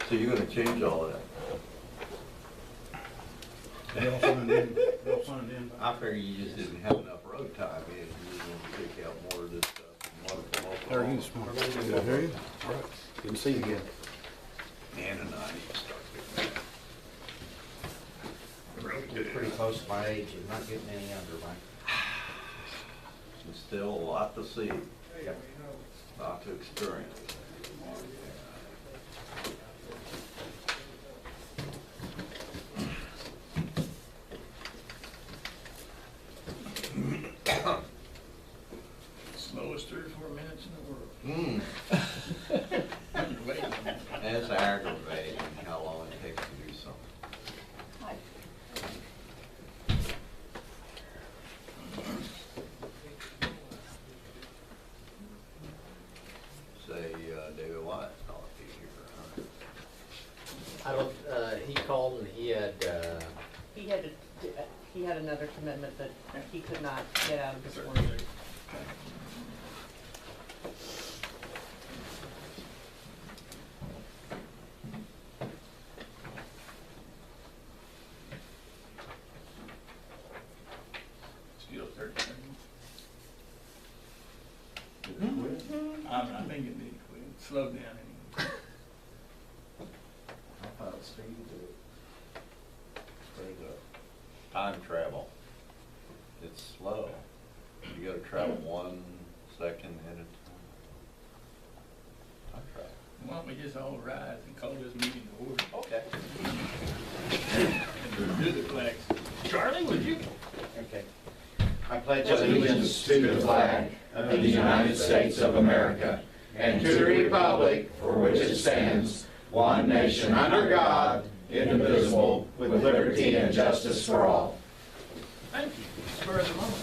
So you're gonna change all that? They'll fund in. I figure you just didn't have enough road time in, you were gonna take out more of this stuff. And more How are you this morning? Good, how are you? All right. Good to see you again. Man, and I need to start doing that. Really You're do. pretty close to my age, you're not getting any younger, Mike. There's still a lot to see, Yep. a lot to experience. Slowest 3 or 4 minutes in the world. Wait. That's aggravating, how long it takes to do something. Say, David White ought to be here, huh? I don't, he called and he had, He had another commitment that he could not get out of this Sorry. morning. Still 13. I think it did quit. Slow down anyway. I thought Steve did it. Pretty good. Time travel. It's slow. You gotta travel 1 second at a time. Time travel. Why don't we just all rise and call this meeting to order? Okay. And do the flags. Charlie, would you? Okay. I pledge Allegiance to the flag of the United States of America and to the republic for which it stands, one nation under God, indivisible, with liberty and justice for all. Thank you. Spur of the moment.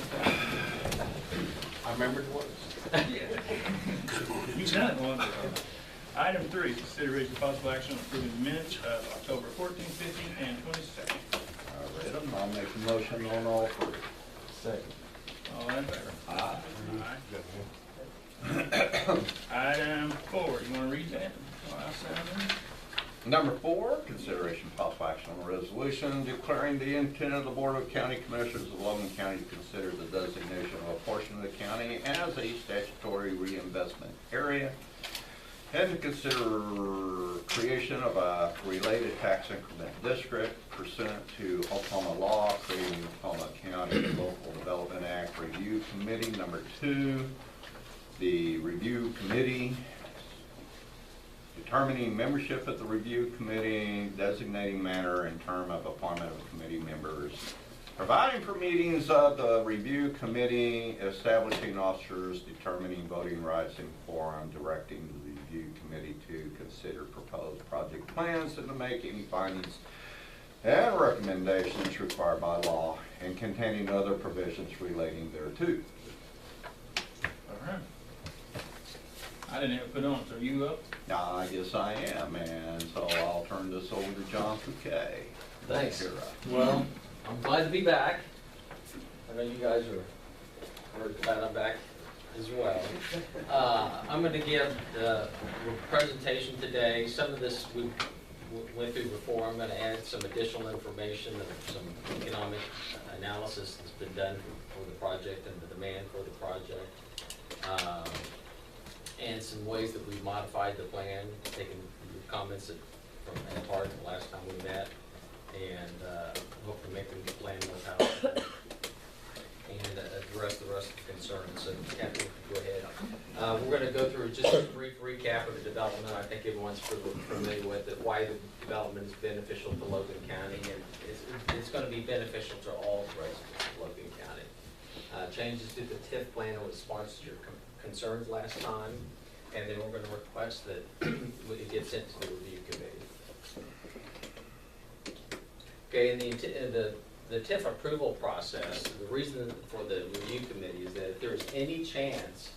I remembered the words. You done it one. Item 3, consideration of possible action on approving the minutes of October 14th, 15th, and 22nd. I read them. I'll make a motion on all 3. Second. All in favor? Aye. Aye. Item 4, you want to read that? While I sign in? Number 4, consideration of possible action on a resolution declaring the intent of the Board of County Commissioners of Logan County to consider the designation of a portion of the county as a statutory reinvestment area and to consider creation of a related tax increment district pursuant to Oklahoma law, creating the Oklahoma County Local Development Act Review Committee. Number 2, the Review Committee, determining membership of the Review Committee, designating manner and term of appointment of committee members, providing for meetings of the Review Committee, establishing officers, determining voting rights and quorum, directing the Review Committee to consider proposed project plans and to make any findings and recommendations required by law, and containing other provisions relating thereto. All right. I didn't have it put on, so you up? I guess I am, and so I'll turn this over to John Fouquet. thanks. You're up. Well, I'm glad to be back. I know you guys are glad I'm back as well. I'm going to give the presentation today. Some of this we went through before. I'm going to add some additional information and some economic analysis that's been done for the project and the demand for the project. And some ways that we've modified the plan, taking your comments from in part the last time we met, and hopefully making the plan more powerful and address the rest of the concerns. So, Captain, go ahead. We're going to go through just a brief recap of the development. I think everyone's familiar with it, why the development is beneficial to Logan County, and it's going to be beneficial to all residents of Logan County. Changes to the TIF plan in response to your concerns last time, and then we're going to request that it gets sent to the review committee. Okay, and the TIF approval process, the reason for the review committee is that if there's any chance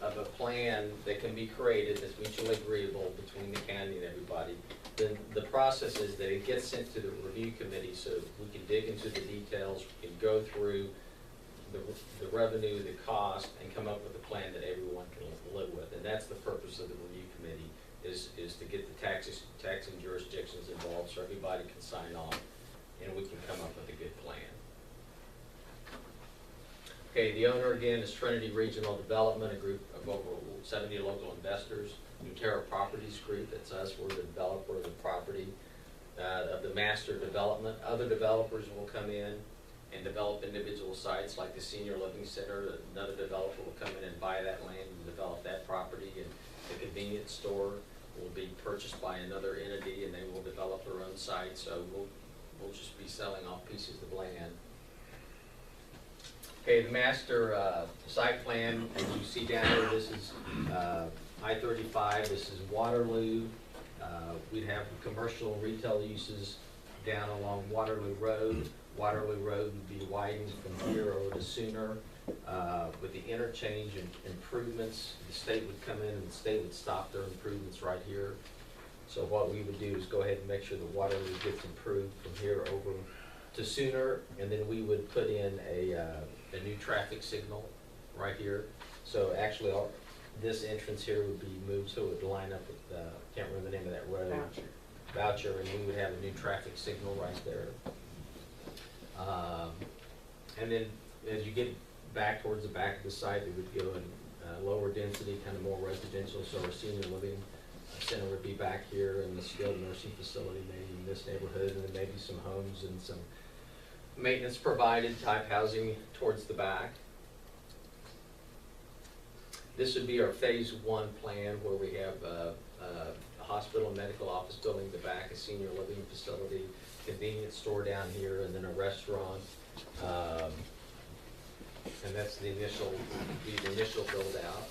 of a plan that can be created that's mutually agreeable between the county and everybody, then the process is that it gets sent to the review committee so we can dig into the details, we can go through the revenue, the cost, and come up with a plan that everyone can live with. And that's the purpose of the review committee, is to get the taxing jurisdictions involved so everybody can sign off and we can come up with a good plan. Okay, the owner again is Trinity Regional Development, a group of over 70 local investors. Newterra Properties Group, that's us, we're the developer of the property, of the master development. Other developers will come in and develop individual sites like the senior living center. Another developer will come in and buy that land and develop that property, and the convenience store will be purchased by another entity and they will develop their own site. So we'll just be selling off pieces of land. Okay, the master site plan, as you see down here, this is I-35, this is Waterloo. We'd have commercial retail uses down along Waterloo Road. Waterloo Road would be widened from here over to Sooner. With the interchange and improvements, the state would come in and the state would stop their improvements right here. So what we would do is go ahead and make sure that Waterloo gets improved from here over to Sooner, and then we would put in a new traffic signal right here. So actually, this entrance here would be moved so it would line up with, can't remember the name of that road. Voucher, and we would have a new traffic signal right there. And then as you get back towards the back of the site, it would go in lower density, kind of more residential, so our senior living center would be back here, and the skilled nursing facility maybe in this neighborhood, and then maybe some homes and some maintenance provided type housing towards the back. This would be our phase 1 plan, where we have a hospital and medical office building in the back, a senior living facility, convenience store down here, and then a restaurant. And that's the initial build out.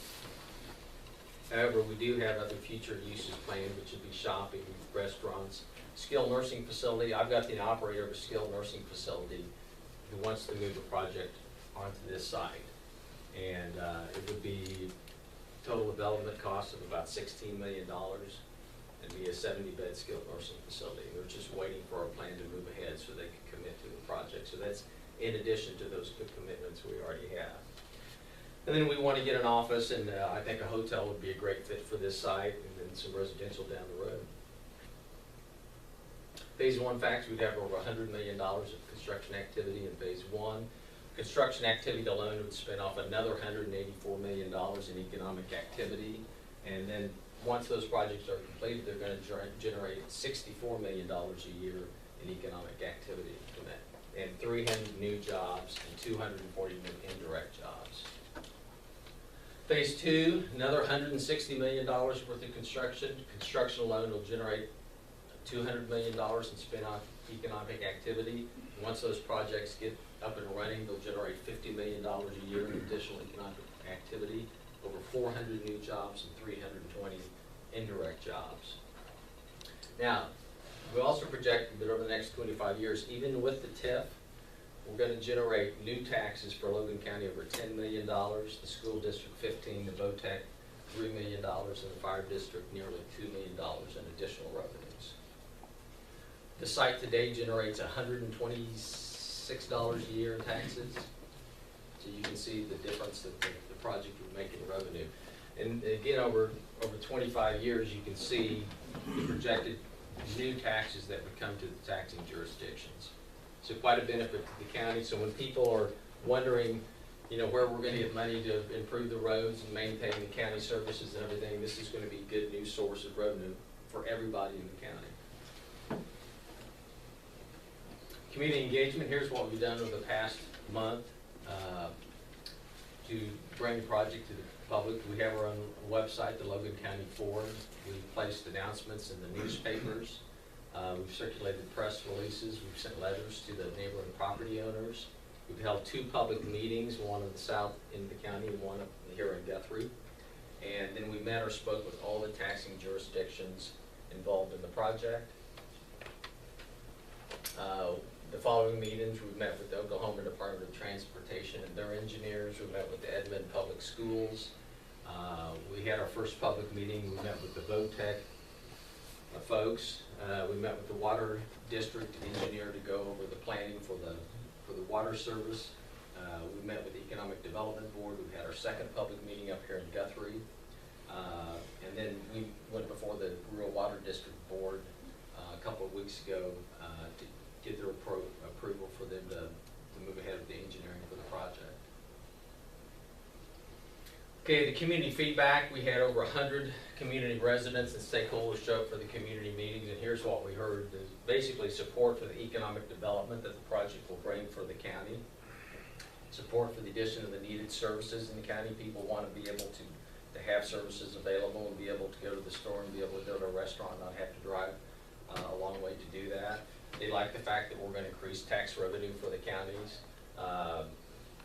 However, we do have other future uses planned, which would be shopping, restaurants, skilled nursing facility. I've got the operator of a skilled nursing facility who wants to move the project onto this site. And it would be total development cost of about $16 million and be a 70-bed skilled nursing facility. They're just waiting for our plan to move ahead so they can commit to the project. So that's in addition to those good commitments we already have. And then we want to get an office, and I think a hotel would be a great fit for this site, and then some residential down the road. Phase 1 facts, we'd have over $100 million of construction activity in phase 1. Construction activity alone would spin off another $184 million in economic activity. And then once those projects are completed, they're going to generate $64 million a year in economic activity from that. And 300 new jobs and 240 new indirect jobs. Phase 2, another $160 million worth of construction. Construction alone will generate $200 million in spin-off economic activity. Once those projects get up and running, they'll generate $50 million a year in additional economic activity, over 400 new jobs and 320 indirect jobs. Now, we also projected that over the next 25 years, even with the TIF, we're going to generate new taxes for Logan County over $10 million, the school district 15, the VOTEC $3 million, and the fire district nearly $2 million in additional revenues. The site today generates $126 a year in taxes. So you can see the difference that the project would make in revenue. And again, over 25 years, you can see the projected new taxes that would come to the taxing jurisdictions. So quite a benefit to the county. So when people are wondering, you know, where we're going to get money to improve the roads and maintain the county services and everything, this is going to be a good new source of revenue for everybody in the county. Community engagement, here's what we've done over the past month to bring the project to the public. We have our own website, the Logan County Forum. We've placed announcements in the newspapers. We've circulated press releases. We've sent letters to the neighboring property owners. We've held 2 public meetings, one in the south end of the county and one up here in Guthrie. And then we met or spoke with all the taxing jurisdictions involved in the project. The following meetings, we met with the Oklahoma Department of Transportation and their engineers. We met with the Edmond Public Schools. We had our first public meeting. We met with the VOTEC folks. We met with the Water District engineer to go over the planning for the water service. We met with the Economic Development Board. We've had our second public meeting up here in Guthrie. And then we went before the Rural Water District Board a couple of weeks ago to get their approval for them to move ahead with the engineering for the project. Okay, the community feedback, we had over 100 community residents and stakeholders show up for the community meetings, and here's what we heard. There's basically support for the economic development that the project will bring for the county, support for the addition of the needed services in the county. People want to be able to have services available and be able to go to the store and be able to go to a restaurant, not have to drive a long way to do that. They like the fact that we're going to increase tax revenue for the counties.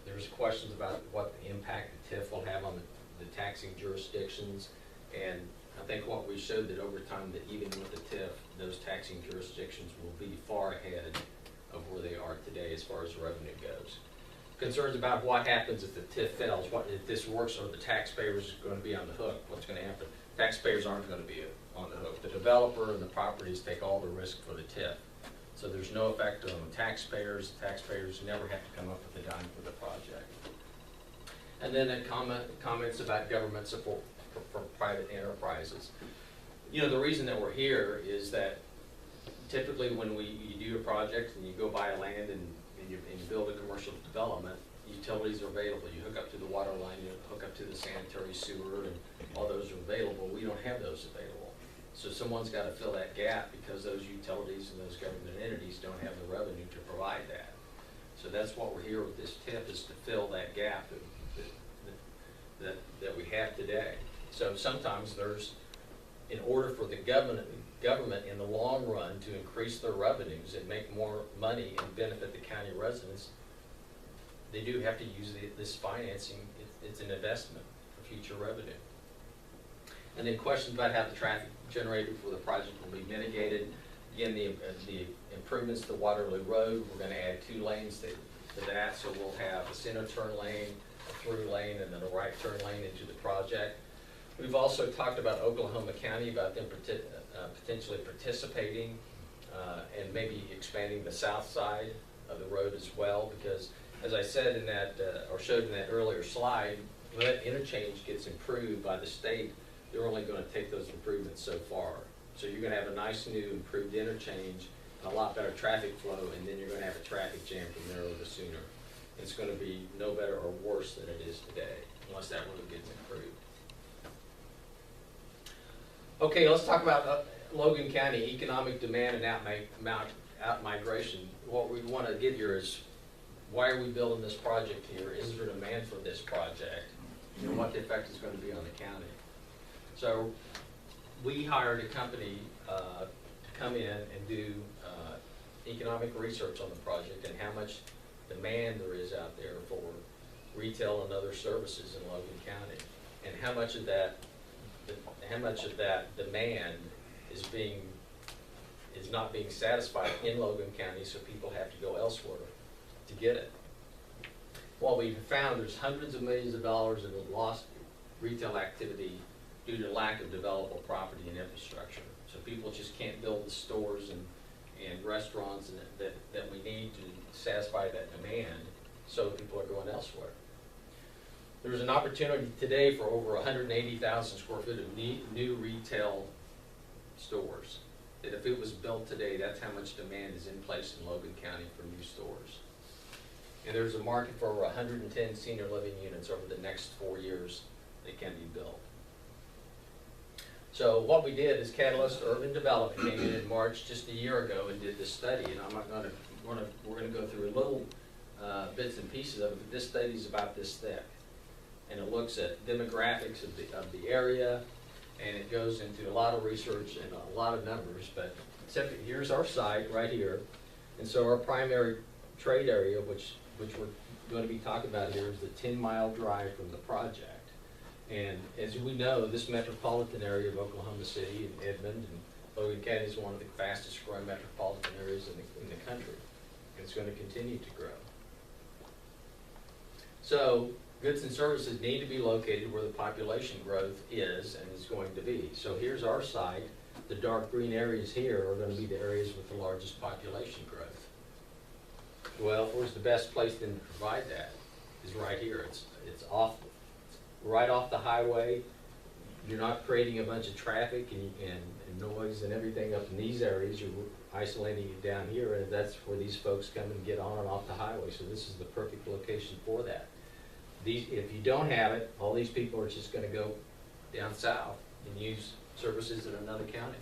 There's questions about what the impact the TIF will have on the taxing jurisdictions. And I think what we showed that over time that even with the TIF, those taxing jurisdictions will be far ahead of where they are today as far as revenue goes. Concerns about what happens if the TIF fails, what if this works, or the taxpayers are going to be on the hook, what's going to happen? Taxpayers aren't going to be on the hook. The developer and the properties take all the risk for the TIF. So there's no effect on the taxpayers. The taxpayers never have to come up with a dime for the project. And then comments about government support for private enterprises. You know, the reason that we're here is that typically when you do a project and you go buy land and you build a commercial development, utilities are available. You hook up to the water line, you hook up to the sanitary sewer, and all those are available. We don't have those available. So someone's got to fill that gap because those utilities and those government entities don't have the revenue to provide that. So that's what we're here with this TIF, is to fill that gap that we have today. So sometimes in order for the government in the long run to increase their revenues and make more money and benefit the county residents, they do have to use this financing. It's an investment for future revenue. And then questions about how the traffic generated for the project will be mitigated. Again, the improvements to Waterloo Road, we're going to add 2 lanes to that, so we'll have a center turn lane, a through lane, and then a right turn lane into the project. We've also talked about Oklahoma County, about them potentially participating and maybe expanding the south side of the road as well, because as I said in that, or showed in that earlier slide, when that interchange gets improved by the state, they're only going to take those improvements so far. So you're going to have a nice new improved interchange and a lot better traffic flow, and then you're going to have a traffic jam from there over to Sooner. It's going to be no better or worse than it is today, unless that road gets improved. Okay, let's talk about Logan County economic demand and out-migration. What we want to get here is, why are we building this project here? Is there demand for this project? And what the effect is going to be on the county? So we hired a company to come in and do economic research on the project and how much demand there is out there for retail and other services in Logan County, and how much of that demand is not being satisfied in Logan County, so people have to go elsewhere to get it. What we've found, there's hundreds of millions of dollars in lost retail activity due to lack of developable property and infrastructure. So people just can't build the stores and restaurants that we need to satisfy that demand, so people are going elsewhere. There's an opportunity today for over 180,000 square feet of new retail stores. And if it was built today, that's how much demand is in place in Logan County for new stores. And there's a market for over 110 senior living units over the next 4 years that can be built. So what we did is Catalyst Urban Development came in March just a year ago and did this study. And we're going to go through little bits and pieces of it, but this study is about this thick. And it looks at demographics of the area, and it goes into a lot of research and a lot of numbers. But here's our site right here. And so our primary trade area, which we're going to be talking about here, is the 10-mile drive from the project. And as we know, this metropolitan area of Oklahoma City and Edmond and Logan County is one of the fastest growing metropolitan areas in the country. And it's going to continue to grow. So goods and services need to be located where the population growth is and is going to be. So here's our site. The dark green areas here are going to be the areas with the largest population growth. Well, where's the best place then to provide that? Is right here. It's right off the highway, you're not creating a bunch of traffic and noise and everything up in these areas. You're isolating it down here, and that's where these folks come and get on and off the highway. So this is the perfect location for that. If you don't have it, all these people are just gonna go down south and use services in another county.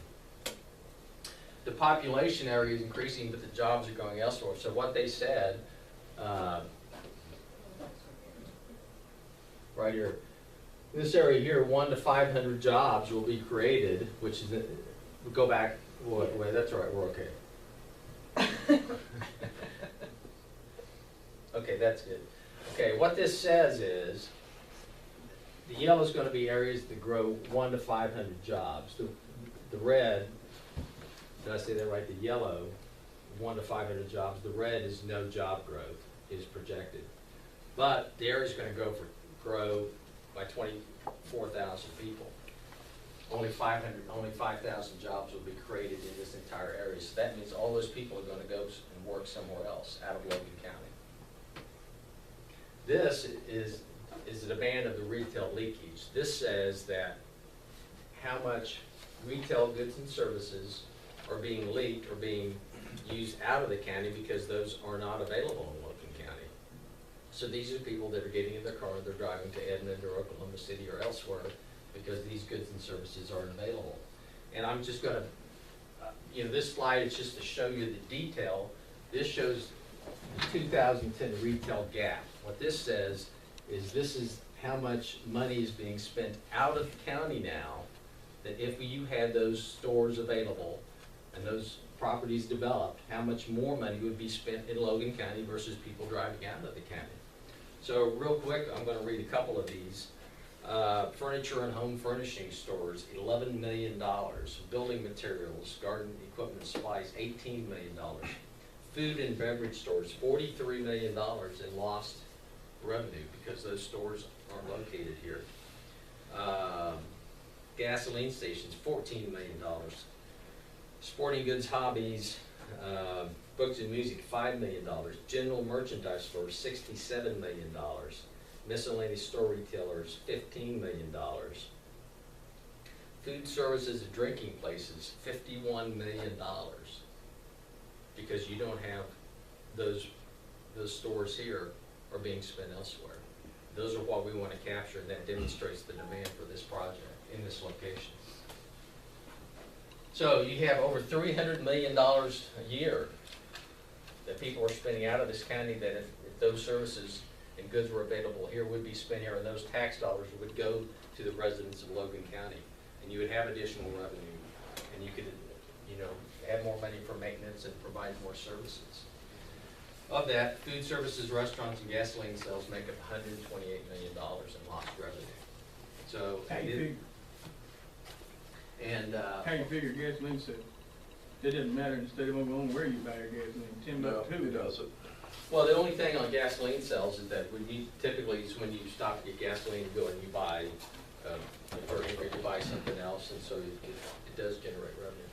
The population area is increasing, but the jobs are going elsewhere. So what they said, right here, this area here, 1 to 500 jobs will be created, which is, we'll go back, wait, that's all right, we're okay. Okay, that's good. Okay, what this says is, the yellow is gonna be areas that grow 1 to 500 jobs. The red, did I say that right? The yellow, 1 to 500 jobs. The red is no job growth, is projected. But the area's gonna grow by 24,000 people. Only 5,000 jobs will be created in this entire area. So that means all those people are gonna go and work somewhere else out of Logan County. This is the demand of the retail leakage. This says that how much retail goods and services are being leaked or being used out of the county because those are not available in Logan County. So these are people that are getting in their car, they're driving to Edmond or Oklahoma City or elsewhere because these goods and services aren't available. And I'm just gonna, this slide is just to show you the detail. This shows the 2010 retail gap. What this says is this is how much money is being spent out of the county now, that if you had those stores available and those properties developed, how much more money would be spent in Logan County versus people driving out of the county. So real quick, I'm gonna read a couple of these. Furniture and home furnishing stores, $11 million. Building materials, garden equipment and supplies, $18 million. Food and beverage stores, $43 million in lost revenue because those stores aren't located here. Gasoline stations, $14 million. Sporting goods, hobbies, books and music, $5 million. General merchandise stores, $67 million. Miscellaneous store retailers, $15 million. Food services and drinking places, $51 million. Because you don't have those stores here are being spent elsewhere. Those are what we want to capture, and that demonstrates the demand for this project in this location. So you have over $300 million a year that people are spending out of this county, that if those services and goods were available here, would be spent here, and those tax dollars would go to the residents of Logan County. And you would have additional revenue, and you could, have more money for maintenance and provide more services. Of that, food services, restaurants, and gasoline sales make up $128 million in lost revenue. So, How you figure gasoline sales? It doesn't matter in the state of Oklahoma where you buy your gasoline, $10 doesn't. well, the only thing on gasoline sales is that typically is when you stop to get gasoline, you go and you buy, or you buy something else, and so it does generate revenue.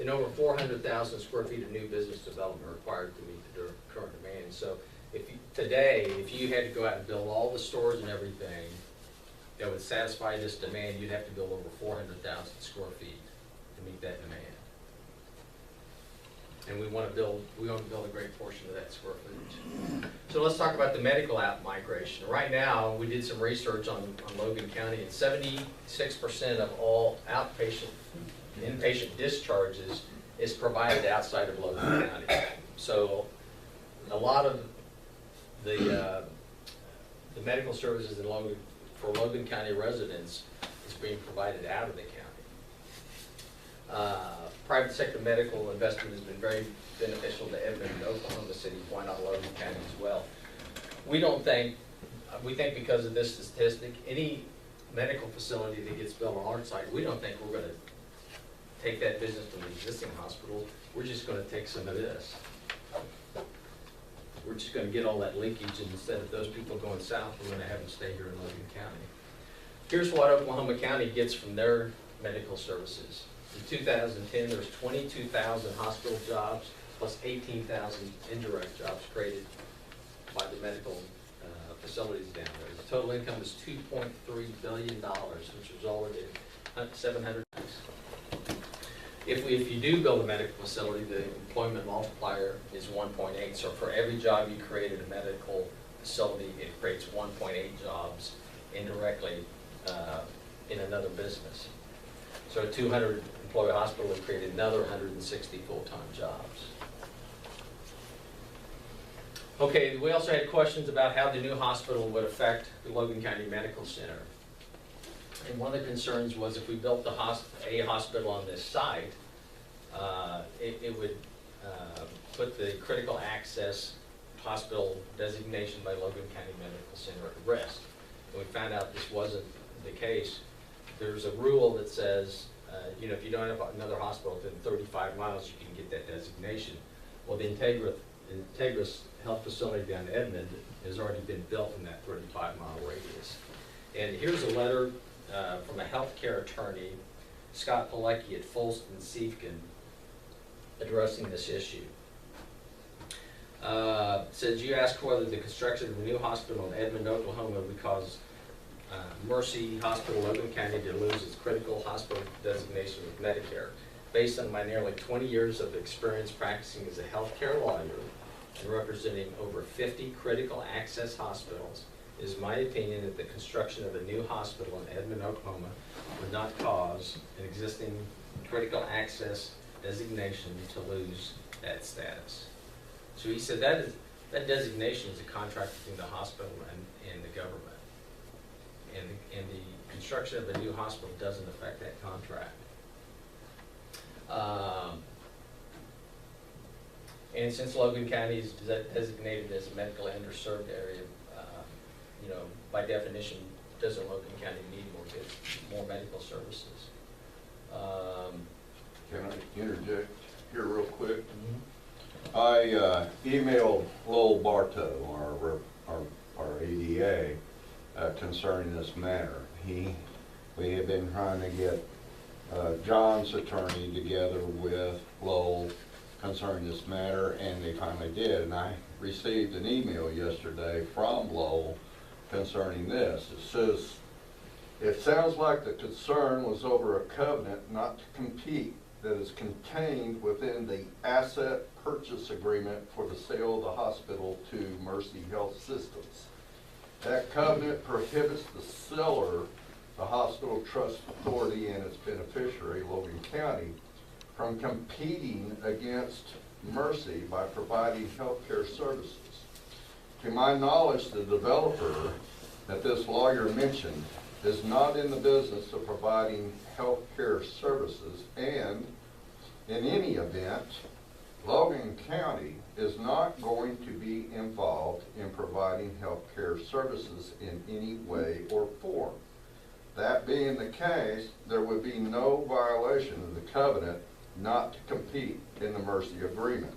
And over 400,000 square feet of new business development required to meet the current demand. So today, if you had to go out and build all the stores and everything that would satisfy this demand, you'd have to build over 400,000 square feet to meet that demand. And we want to build a great portion of that square footage. So let's talk about the medical app migration. Right now, we did some research on Logan County, and 76% of all outpatient and inpatient discharges is provided outside of Logan County. So a lot of the medical services for Logan County residents is being provided out of the county. Private sector medical investment has been very beneficial to Edmond and Oklahoma City. Why not Logan County as well? We think because of this statistic, any medical facility that gets built on our site, we don't think we're going to take that business from the existing hospital. We're just going to take some of this. We're just going to get all that leakage, and instead of those people going south, we're going to have them stay here in Logan County. Here's what Oklahoma County gets from their medical services. In 2010, there was 22,000 hospital jobs plus 18,000 indirect jobs created by the medical facilities down there. The total income is $2.3 billion, which resulted in 700. If you do build a medical facility, the employment multiplier is 1.8. So for every job you create at a medical facility, it creates 1.8 jobs indirectly in another business. So a 200 employee hospital would create another 160 full-time jobs. Okay, we also had questions about how the new hospital would affect the Logan County Medical Center. And one of the concerns was if we built a hospital on this site, it would put the critical access hospital designation by Logan County Medical Center at rest. And we found out this wasn't the case. There's a rule that says, if you don't have another hospital within 35 miles, you can get that designation. Well, the Integris Health Facility down in Edmond has already been built in that 35-mile radius. And here's a letter from a healthcare attorney, Scott Pilecki at Folston Siefkin, addressing this issue. Says, you asked whether the construction of the new hospital in Edmond, Oklahoma would cause Mercy Hospital, Logan County to lose its critical hospital designation with Medicare. Based on my nearly 20 years of experience practicing as a healthcare lawyer and representing over 50 critical access hospitals, it is my opinion that the construction of a new hospital in Edmond, Oklahoma would not cause an existing critical access designation to lose that status. So he said that designation is a contract between the hospital and the government. And the construction of a new hospital doesn't affect that contract. And since Logan County is designated as a medically underserved area, by definition, doesn't Logan County need more medical services? Can I interject here real quick? I emailed Lowell Bartow, our ADA, concerning this matter. We have been trying to get John's attorney together with Lowell concerning this matter, and they finally did. And I received an email yesterday from Lowell concerning this. It says, it sounds like the concern was over a covenant not to compete that is contained within the asset purchase agreement for the sale of the hospital to Mercy Health Systems. That covenant prohibits the seller, the Hospital Trust Authority, and its beneficiary, Logan County, from competing against Mercy by providing healthcare services. To my knowledge, the developer that this lawyer mentioned is not in the business of providing healthcare services, and in any event, Logan County is not going to be involved in providing healthcare services in any way or form. That being the case, there would be no violation of the covenant not to compete in the Mercy agreement.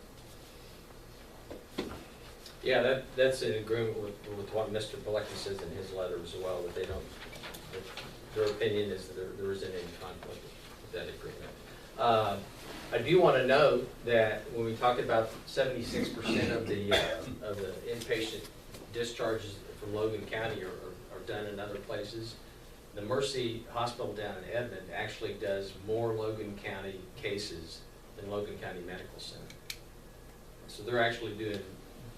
Yeah, that's in agreement with what Mr. Pilecki says in his letter as well, that their opinion is that there isn't any conflict with that agreement. I do want to note that when we talk about 76% of the inpatient discharges from Logan County are done in other places, the Mercy Hospital down in Edmond actually does more Logan County cases than Logan County Medical Center. So they're actually doing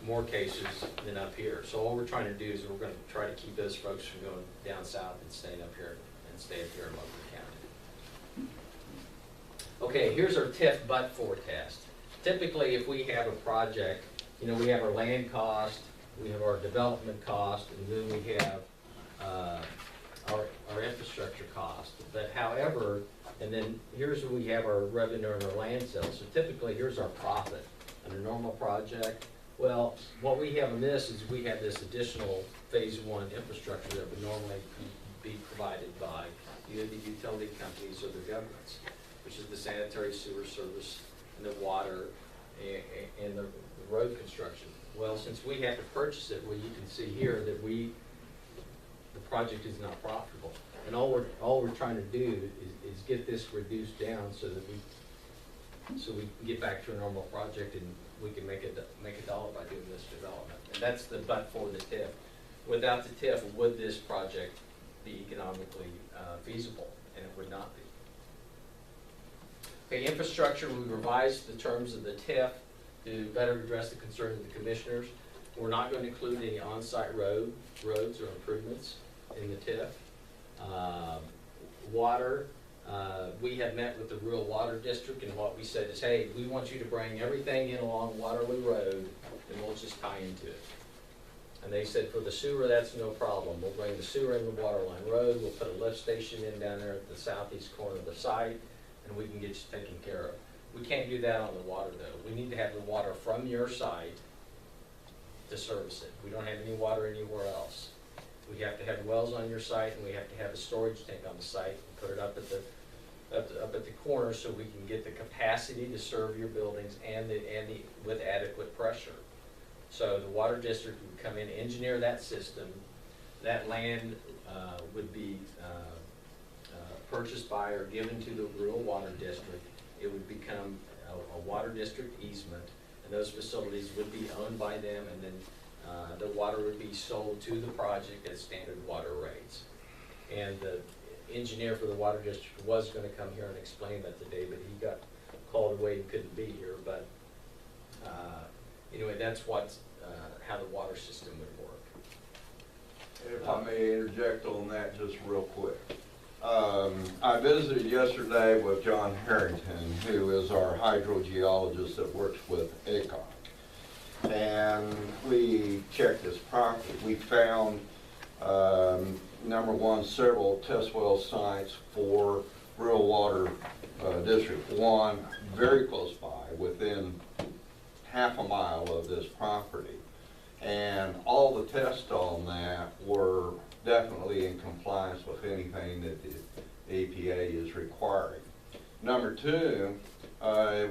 more cases than up here. So all we're trying to do is we're going to try to keep those folks from going down south and staying up here in Logan County. Okay, here's our TIF but-for test. Typically, if we have a project, we have our land cost, we have our development cost, and then we have our infrastructure cost. But however, and then here's where we have our revenue and our land sales. So typically, here's our profit on a normal project. Well, what we have in this is we have this additional phase one infrastructure that would normally be provided by either the utility companies or the governments, which is the sanitary sewer service and the water and the road construction. Well, since we have to purchase it, well, you can see here that the project is not profitable. And all we're trying to do is get this reduced down so that we can get back to a normal project and we can make a dollar by doing this development. And that's the but for the TIF. Without the TIF, would this project be economically feasible? and it would not be. Okay, infrastructure, we revised the terms of the TIF to better address the concerns of the commissioners. We're not going to include any on-site roads or improvements in the TIF. Water, we have met with the Rural Water District, and what we said is, hey, we want you to bring everything in along Waterloo Road, and we'll just tie into it. And they said for the sewer, that's no problem. We'll bring the sewer in the Waterline Road, we'll put a lift station in down there at the southeast corner of the site, and we can get you taken care of. We can't do that on the water though. We need to have the water from your site to service it. We don't have any water anywhere else. We have to have wells on your site, and we have to have a storage tank on the site and put it up at the corner so we can get the capacity to serve your buildings and with adequate pressure. So the water district would come in, engineer that system. That land would be purchased by or given to the rural water district. It would become a water district easement, and those facilities would be owned by them, and then the water would be sold to the project at standard water rates. And the engineer for the water district was going to come here and explain that today, but he got called away and couldn't be here. But anyway, that's how the water system would work. If I may interject on that just real quick. I visited yesterday with John Harrington, who is our hydrogeologist that works with ACON. And we checked this property. We found, number one, several test well sites for rural water district. One very close by, within half a mile of this property. And all the tests on that were definitely in compliance with anything that the EPA is requiring. Number two,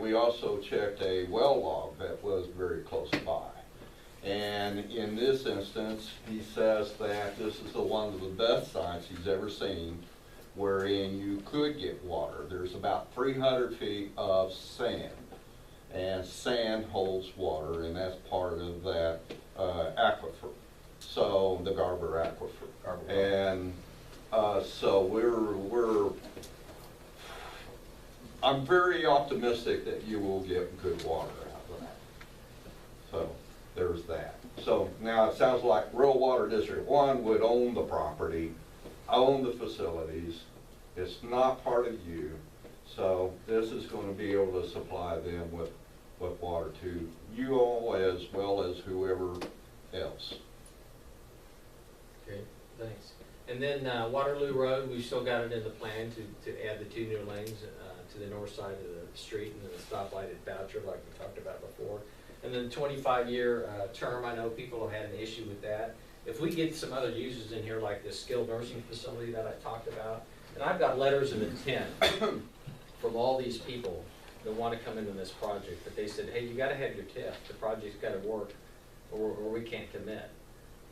we also checked a well log that was very close by. And in this instance, he says that this is one of the best sites he's ever seen wherein you could get water. There's about 300 feet of sand, and sand holds water, and that's part of that aquifer. So the Garber Aquifer. And so I'm very optimistic that you will get good water out of that. So there's that. So now it sounds like Rural Water District 1 would own the property, own the facilities. It's not part of you. So this is going to be able to supply them with water to you all as well as whoever else. Okay, thanks. And then Waterloo Road, we've still got it in the plan to add the 2 new lanes to the north side of the street, and then the stoplight at Boucher like we talked about before. And then 25-year term, I know people have had an issue with that. If we get some other uses in here like this skilled nursing facility that I talked about, and I've got letters of intent from all these people that want to come into this project, but they said, hey, you got to have your TIF. The project's got to work, or we can't commit.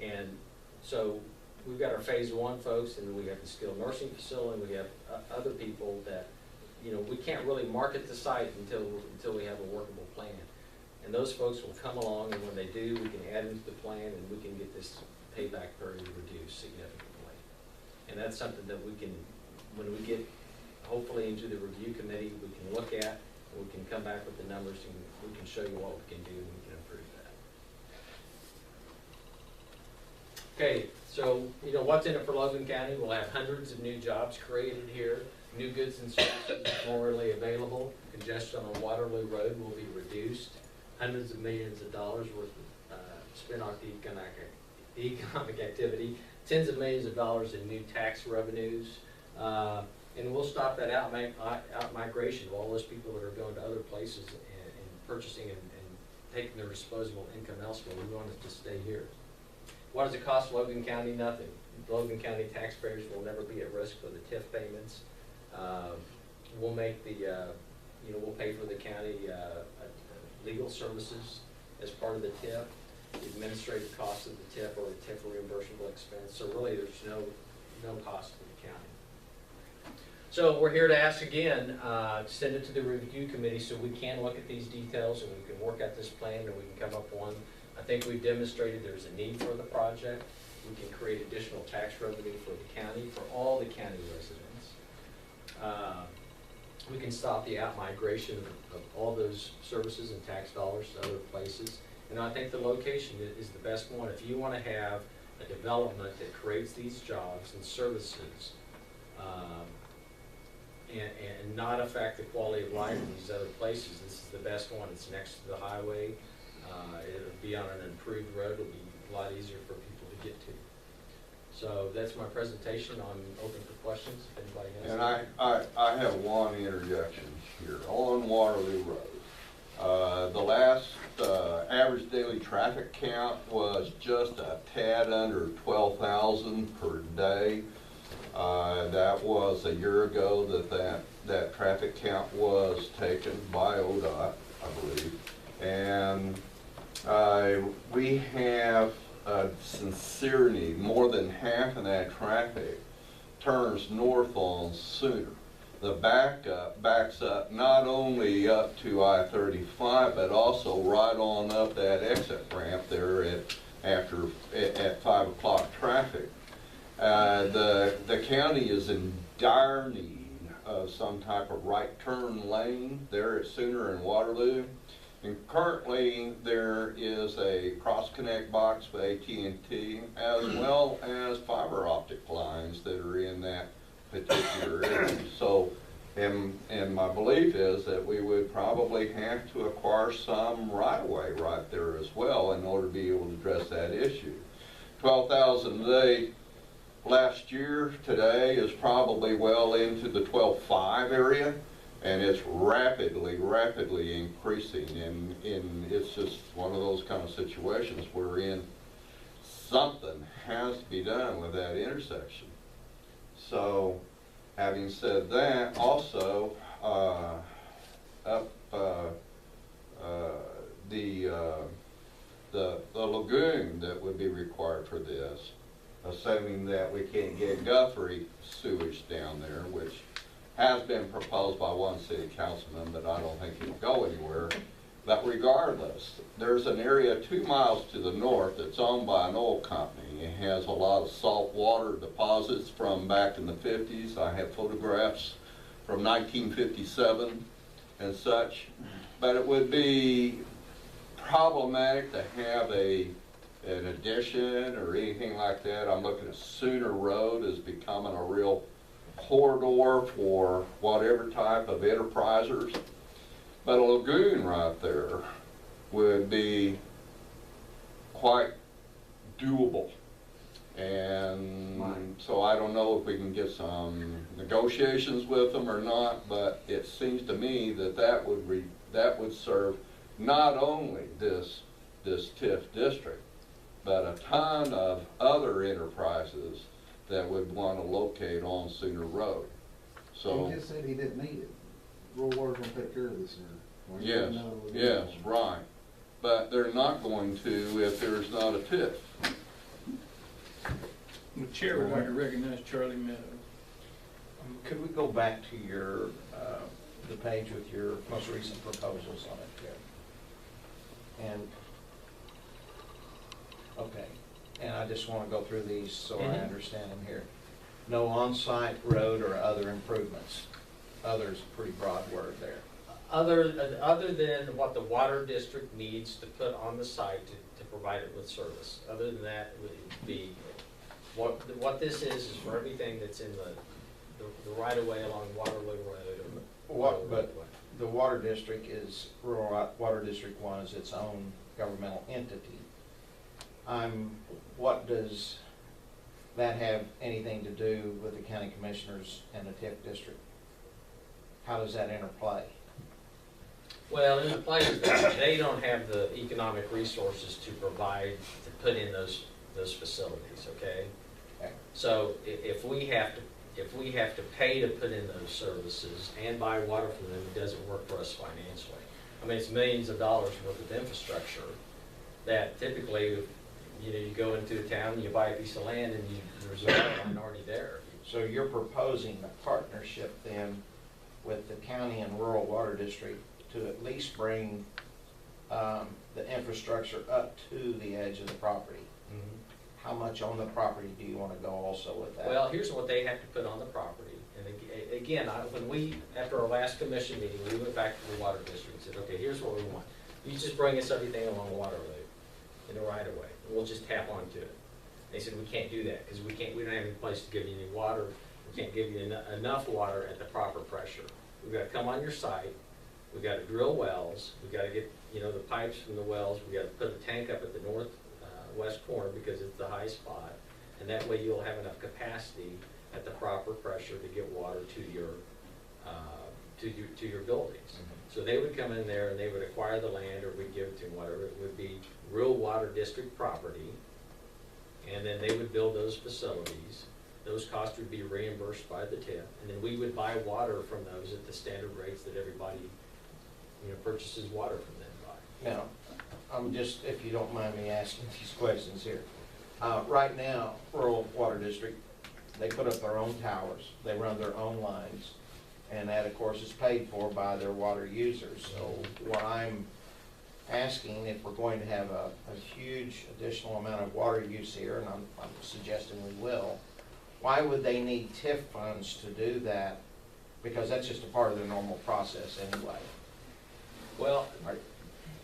And so we've got our phase 1 folks, and we have the skilled nursing facility, and we have other people that, you know, we can't really market the site until we have a workable plan. And those folks will come along, and when they do, we can add into the plan, and we can get this payback period reduced significantly. And that's something that we can, when we get hopefully into the review committee, we can look at, and we can come back with the numbers, and we can show you what we can do, and we can improve that. Okay, so, you know, what's in it for Logan County? We'll have hundreds of new jobs created here, new goods and services more readily available, congestion on Waterloo Road will be reduced, hundreds of millions of dollars worth of spent on economic activity, tens of millions of dollars in new tax revenues, and we'll stop that out migration of all those people that are going to other places and purchasing and taking their disposable income elsewhere. We want it to stay here. What does it cost Logan County? Nothing. Logan County taxpayers will never be at risk for the TIF payments. We'll make we'll pay for the county legal services as part of the TIF, the administrative cost of the TIF or the TIF reimbursable expense. So really there's no cost to the county. So we're here to ask again, send it to the review committee so we can look at these details and we can work out this plan and we can come up with one. I think we've demonstrated there's a need for the project. We can create additional tax revenue for the county, for all the county residents. We can stop the out-migration of all those services and tax dollars to other places. And I think the location is the best one. If you want to have a development that creates these jobs and services, and not affect the quality of life in these other places, this is the best one. It's next to the highway. It'll be on an improved road. It'll be a lot easier for people to get to. So that's my presentation. I'm open for questions if anybody has. And I have one interjection here. On Waterloo Road, the last average daily traffic count was just a tad under 12,000 per day. That was a year ago that traffic count was taken by ODOT, I believe. And we have a sincere need. More than half of that traffic turns north on Sooner. The backs up not only up to I-35, but also right on up that exit ramp there at 5 o'clock traffic. The county is in dire need of some type of right turn lane there at Sooner and Waterloo. And currently there is a cross-connect box with AT&T as well as fiber optic lines that are in that particular area. So, and my belief is that we would probably have to acquire some right-of-way right there as well in order to be able to address that issue. 12,000 a day last year, today is probably well into the 12.5 area. And it's rapidly increasing, and it's just one of those kind of situations wherein something has to be done with that intersection. So, having said that, also the lagoon that would be required for this, assuming that we can't get Guthrie sewage down there, which has been proposed by one city councilman, but I don't think it'll go anywhere. But regardless, there's an area 2 miles to the north that's owned by an oil company. It has a lot of salt water deposits from back in the 50s. I have photographs from 1957 and such. But it would be problematic to have an addition or anything like that. I'm looking at Sooner Road as becoming a real corridor for whatever type of enterprisers. But a lagoon right there would be quite doable. And so I don't know if we can get some negotiations with them or not, but it seems to me that that would serve not only this TIF district, but a ton of other enterprises that would want to locate on Sooner Road. So He just said he didn't need it. Rural Water's gonna take care of this, or? yes, right. But they're not going to if there's not a TIF. The chair would like to recognize Charlie Meadows. Could we go back to your, the page with your most recent proposals on it, Chair? And, okay, and I just want to go through these so I understand them here. No on-site road or other improvements. Other's a pretty broad word there. Other than what the water district needs to put on the site to provide it with service. Other than that, it would be, what this is for everything that's in the right of way along Waterloo Road. But the water district is, Rural Water District 1 is its own governmental entity. What does that have anything to do with the county commissioners and the TIF district? How does that interplay? Well, in the place that they don't have the economic resources to provide, to put in those facilities, okay? Okay. So if we have to pay to put in those services and buy water from them, it doesn't work for us financially. I mean, it's millions of dollars worth of infrastructure that typically, you go into a town and you buy a piece of land and there's a line already there. So you're proposing a partnership then with the county and rural water district to at least bring the infrastructure up to the edge of the property. Mm-hmm. How much on the property do you want to go also with that? Well, here's what they have to put on the property. And again, after our last commission meeting, we went back to the water district and said, okay, here's what we want. You just bring us everything along the water loop in the right of way, and we'll just tap onto it. They said, we can't do that, because we don't have any place to give you any water. We can't give you enough water at the proper pressure. We've got to come on your site, we've got to drill wells, we've got to get, the pipes from the wells, we've got to put a tank up at the northwest corner because it's the high spot, and that way you'll have enough capacity at the proper pressure to get water to your buildings. So they would come in there and they would acquire the land, or we'd give it to them, whatever. It would be rural water district property, and then they would build those facilities. Those costs would be reimbursed by the TIF, and then we would buy water from those at the standard rates that everybody, purchases water from them by. Now, I'm just, if you don't mind me asking these questions here. Right now, rural water district, they put up their own towers, they run their own lines, and that, of course, is paid for by their water users. So what I'm asking, if we're going to have a huge additional amount of water use here, and I'm suggesting we will, why would they need TIF funds to do that? Because that's just a part of their normal process anyway. Well,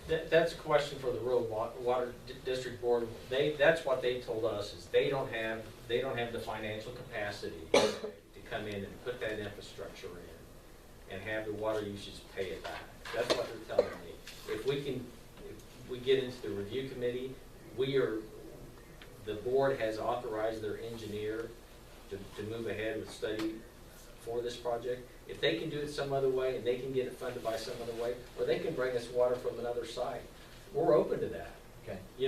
that's a question for the rural water district board. That's what they told us, is they don't have the financial capacity to come in and put that infrastructure in and have the water usage pay it back. That's what they're telling me. If we get into the review committee, the board has authorized their engineer to move ahead with study for this project. If they can do it some other way and they can get it funded by some other way, or they can bring us water from another site, we're open to that. Okay. We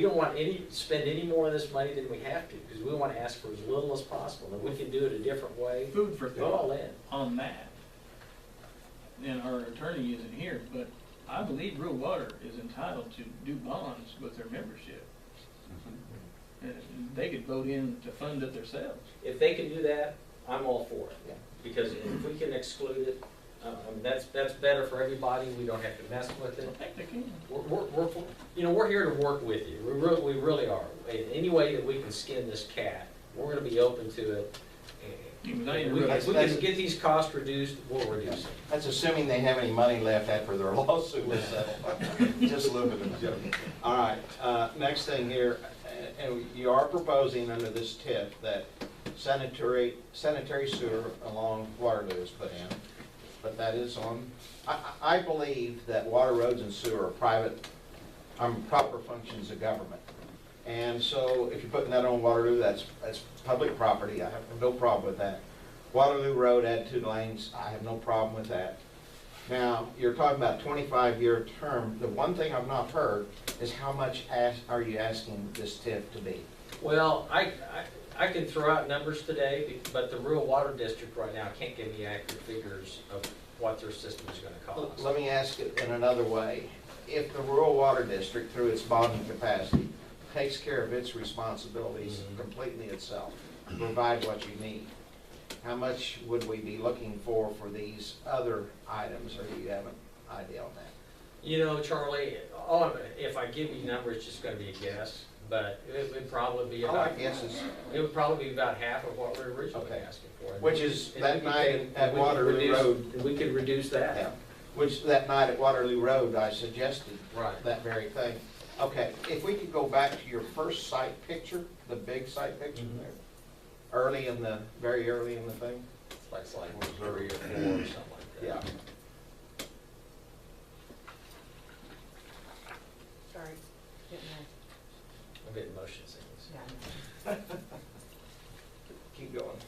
don't want spend any more of this money than we have to, because we want to ask for as little as possible, and we can do it a different way. Food for Go all thought in. on that. And our attorney isn't here, but I believe Rural Water is entitled to do bonds with their membership. And they could vote in to fund it themselves. If they can do that, I'm all for it. Yeah. Because if we can exclude it, that's better for everybody. We don't have to mess with I it. think they can. We're here to work with you. We really are. In any way that we can skin this cat, we're going to be open to it. And we can get these costs reduced, we'll reduce them. That's assuming they have any money left after their lawsuit was settled. Just a little bit of a joke. All right, next thing here, and you are proposing under this TIF that sanitary sewer along Waterloo is put in, but that is on, I believe that water, roads, and sewer are proper functions of government. And so if you're putting that on Waterloo, that's public property. I have no problem with that. Waterloo Road, add 2 lanes, I have no problem with that. Now, you're talking about 25-year term. The one thing I've not heard is how much are you asking this TIF to be? Well, I can throw out numbers today, but the rural water district right now can't give me accurate figures of what their system is going to cost. Let me ask it in another way. If the rural water district, through its bonding capacity, takes care of its responsibilities completely itself, to provide what you need, how much would we be looking for these other items, or do you have an idea on that? Charlie, if I give you a number, it's just going to be a guess, but it would probably be about, it would probably be about half of what we were originally asking for. Which is And that we could night take- at and we could Waterloo reduce- Road. and we could reduce that. Yeah. Which that night at Waterloo Road, I suggested Right. that very thing. Okay, if we could go back to your first site picture, the big site picture there, very early in the thing. It's like slide 3 or 4 or something like that. Yeah. Sorry, getting I'm getting motion sickness. there. Keep going.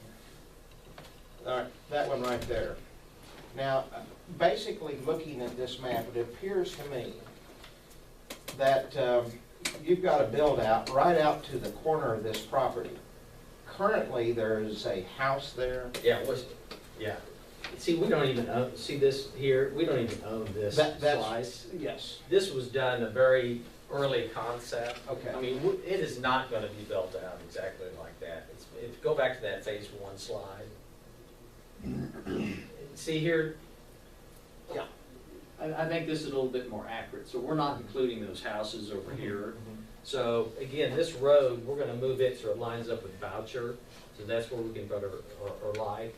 All right, that one right there. Now, basically, looking at this map, it appears to me that you've got a build out right out to the corner of this property. Currently, there is a house there. Yeah. See, we don't even own, see this here, we don't even own this slice. Yes. This was done a very early concept. Okay. I mean, it is not gonna be built out exactly like that. Go back to that phase 1 slide. See here, Yeah. I think this is a little bit more accurate, so we're not including those houses over here. So again, this road, we're gonna move it so it lines up with Voucher, so that's where we can put our light.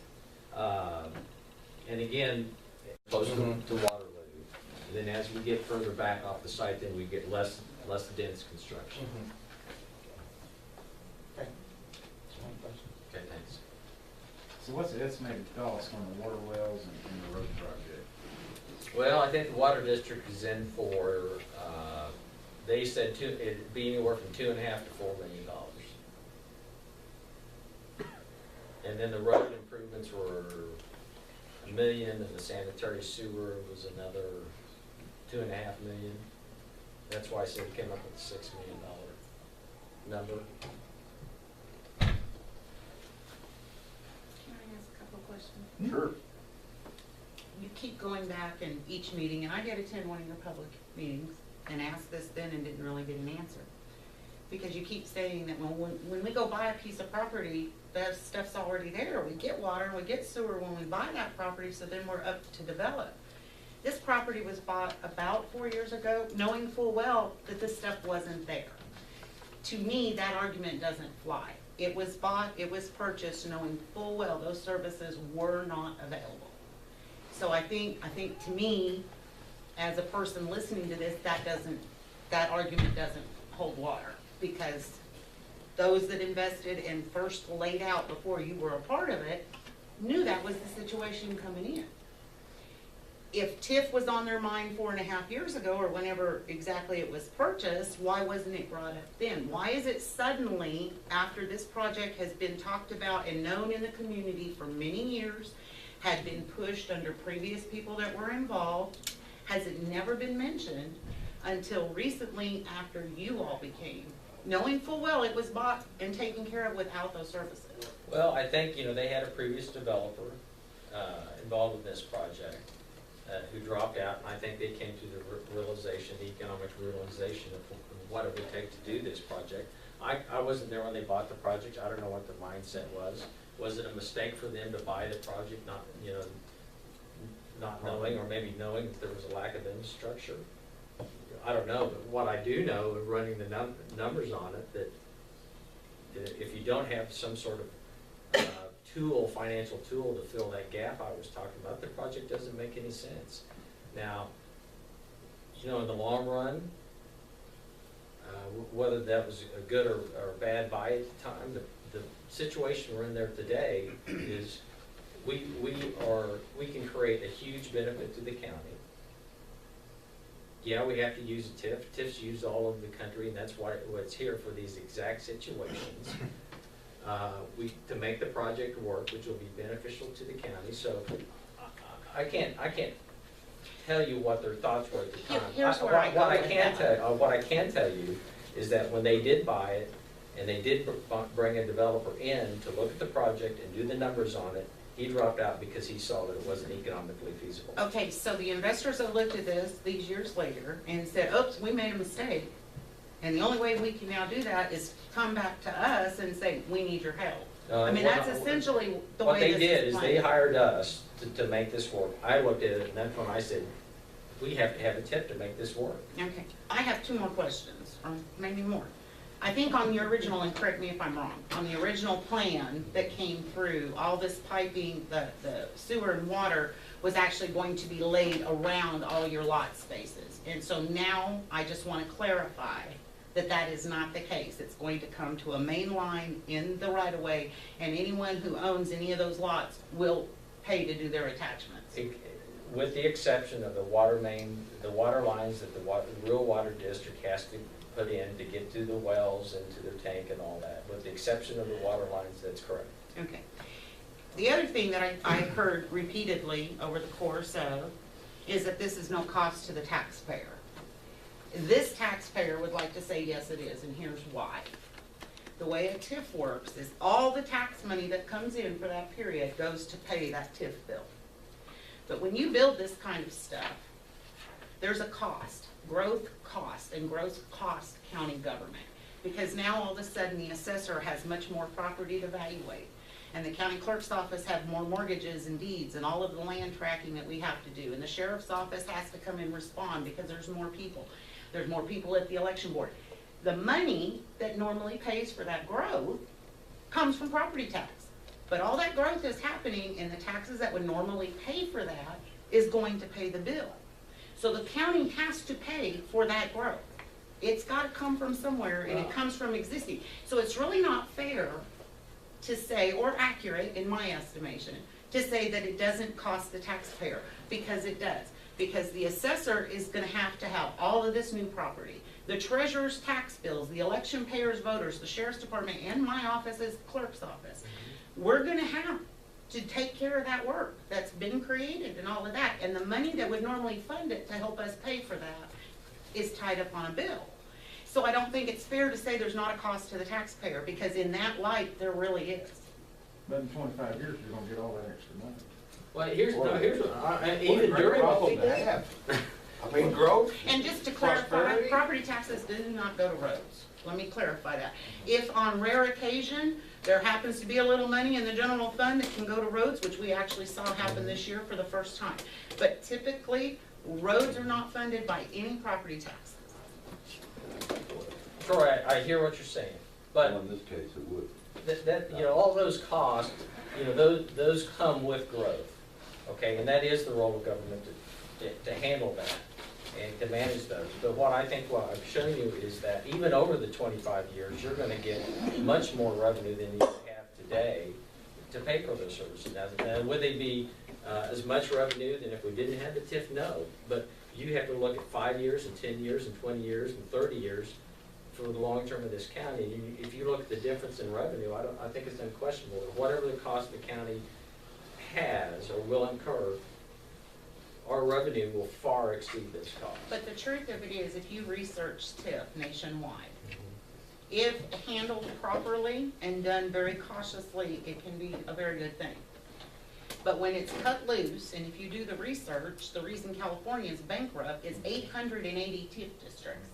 And again, close to Waterloo. And then as we get further back off the site, then we get less dense construction. Okay. That's one question. Okay, thanks. So what's the estimated cost on the water wells and the road project? Well, I think the water district is in for, they said it'd be anywhere from $2.5 to $4 million. And then the road improvements were $1 million, and the sanitary sewer was another $2.5 million. That's why I said it came up with a $6 million number. Can I ask a couple questions? Sure. You keep going back in each meeting, and I did attend one of your public meetings and asked this then and didn't really get an answer. Because you keep saying that when we go buy a piece of property, that stuff's already there. We get water, we get sewer when we buy that property, so then we're up to develop. This property was bought about 4 years ago, knowing full well that this stuff wasn't there. To me, that argument doesn't fly. It was bought, it was purchased, knowing full well those services were not available. So I think to me, as a person listening to this, that argument doesn't hold water, because those that invested and first laid out before you were a part of it knew that was the situation coming in. If TIF was on their mind 4.5 years ago, or whenever exactly it was purchased, why wasn't it brought up then? Why is it suddenly, after this project has been talked about and known in the community for many years, had been pushed under previous people that were involved, has it never been mentioned until recently after you all became, knowing full well it was bought and taken care of without those services? Well, I think, they had a previous developer involved in this project who dropped out, and I think they came to the realization, the economic realization of what it would take to do this project. I wasn't there when they bought the project. I don't know what their mindset was. Was it a mistake for them to buy the project, not knowing, or maybe knowing that there was a lack of infrastructure? I don't know, but what I do know, running the numbers on it, that if you don't have some sort of financial tool to fill that gap I was talking about, the project doesn't make any sense. Now, in the long run, whether that was a good or bad buy at the time, the situation we're in there today is we can create a huge benefit to the county. Yeah, we have to use a TIF. TIF's used all over the country, and that's why it's here for these exact situations. To make the project work, which will be beneficial to the county. So I can't tell you what their thoughts were at the time. What I can tell you is that when they did buy it, and they did bring a developer in to look at the project and do the numbers on it, he dropped out because he saw that it wasn't economically feasible. Okay, so the investors have looked at this these years later and said, oops, we made a mistake. And the only way we can now do that is come back to us and say, we need your help. That's essentially the way this is What they did is they playing. hired us to make this work. I looked at it, and that's when I said, we have to have a TIF to make this work. Okay, I have 2 more questions, or maybe more. I think on your original, and correct me if I'm wrong, on the original plan that came through, all this piping, the sewer and water was actually going to be laid around all your lot spaces. And so now I just want to clarify that that is not the case. It's going to come to a main line in the right of way, and anyone who owns any of those lots will pay to do their attachments. With the exception of the water main, the water lines that the rural water district has to put in to get to the wells and to their tank and all that. With the exception of the water lines, that's correct. Okay. The other thing that I heard repeatedly over the course of is that this is no cost to the taxpayer. This taxpayer would like to say, yes, it is, and here's why. The way a TIF works is all the tax money that comes in for that period goes to pay that TIF bill. But when you build this kind of stuff, there's a cost, growth cost, and growth cost county government. Because now all of a sudden the assessor has much more property to evaluate. and the county clerk's office have more mortgages and deeds and all of the land tracking that we have to do, and the sheriff's office has to come and respond because there's more people. There's more people at the election board. The money that normally pays for that growth comes from property tax. But all that growth is happening, and the taxes that would normally pay for that is going to pay the bill. So the county has to pay for that growth. It's gotta come from somewhere, and it comes from existing. So it's really not fair to say, or accurate in my estimation, to say that it doesn't cost the taxpayer, because it does. Because the assessor is gonna have to have all of this new property. The treasurer's tax bills, the election payers, voters, the sheriff's department, and my office's clerk's office. We're gonna have to take care of that work that's been created and all of that. And the money that would normally fund it to help us pay for that is tied up on a bill. So I don't think it's fair to say there's not a cost to the taxpayer, because in that light, there really is. But in 25 years, you're gonna get all that extra money. Well, here's What even a great during. problem to have. I mean, growth. And just to clarify, Prosperity. property taxes do not go to roads. Let me clarify that. If on rare occasion, there happens to be a little money in the general fund that can go to roads, which we actually saw happen this year for the first time. But typically, roads are not funded by any property taxes. Troy, I hear what you're saying, but in this case, it would. that, you know, all those costs, you know, those come with growth, okay? And that is the role of government to handle that and to manage those. But what I think what I've shown you is that even over the 25 years, you're gonna get much more revenue than you have today to pay for those services. Now, would they be as much revenue than if we didn't have the TIF? No, but you have to look at 5 years and 10 years and 20 years and 30 years for the long term of this county. And if you look at the difference in revenue, I think it's unquestionable that whatever the cost the county has or will incur, our revenue will far exceed this cost. But the truth of it is, if you research TIF nationwide, if handled properly and done very cautiously, it can be a very good thing. But when it's cut loose, and if you do the research, the reason California is bankrupt is 880 TIF districts.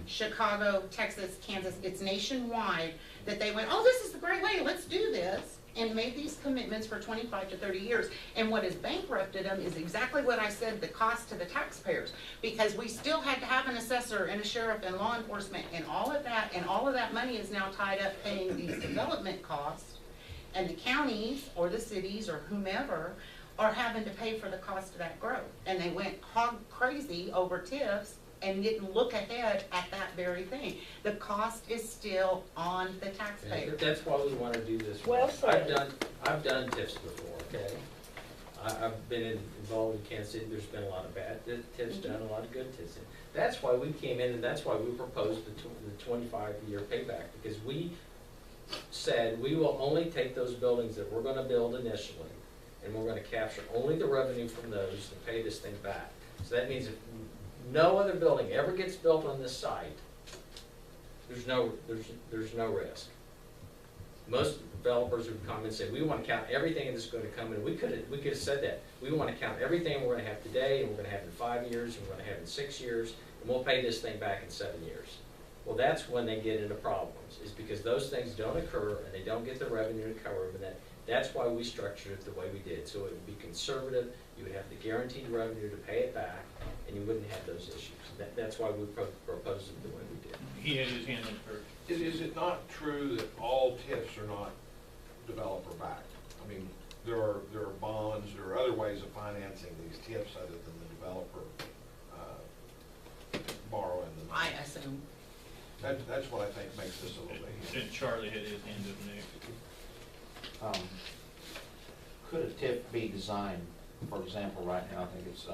Chicago, Texas, Kansas, it's nationwide, that they went, oh, this is the great way, let's do this, and made these commitments for 25 to 30 years. And what has bankrupted them is exactly what I said, the cost to the taxpayers. Because we still had to have an assessor and a sheriff and law enforcement and all of that money is now tied up paying these development costs. And the counties or the cities or whomever are having to pay for the cost of that growth. And they went hog crazy over TIFs and didn't look ahead at that very thing. The cost is still on the taxpayer. That's why we want to do this. Well said. I've done TIFs before, okay? I've been involved in Kansas City. There's been a lot of bad TIFs done, a lot of good TIFs. That's why we came in, and that's why we proposed the 25-year payback, because we said we will only take those buildings that we're going to build initially, and we're going to capture only the revenue from those and pay this thing back. So that means if no other building ever gets built on this site, there's no risk. Most developers would come and say, we want to count everything that's going to come in. We could have said that. We want to count everything we're going to have today, and we're going to have in 5 years, and we're going to have in 6 years, and we'll pay this thing back in 7 years. Well, that's when they get into problems, is because those things don't occur and they don't get the revenue to cover them. And that's why we structured it the way we did. So it would be conservative, you would have the guaranteed revenue to pay it back, and you wouldn't have those issues. That's why we proposed it the way we did. He had his hand up first. Is it not true that all TIFs are not developer backed? I mean, there are bonds, there are other ways of financing these TIFs other than the developer borrowing them. I assume. That's what I think makes this a little bit easier. And Charlie had his hand up next. Could a TIF be designed, for example, right now, I think it's,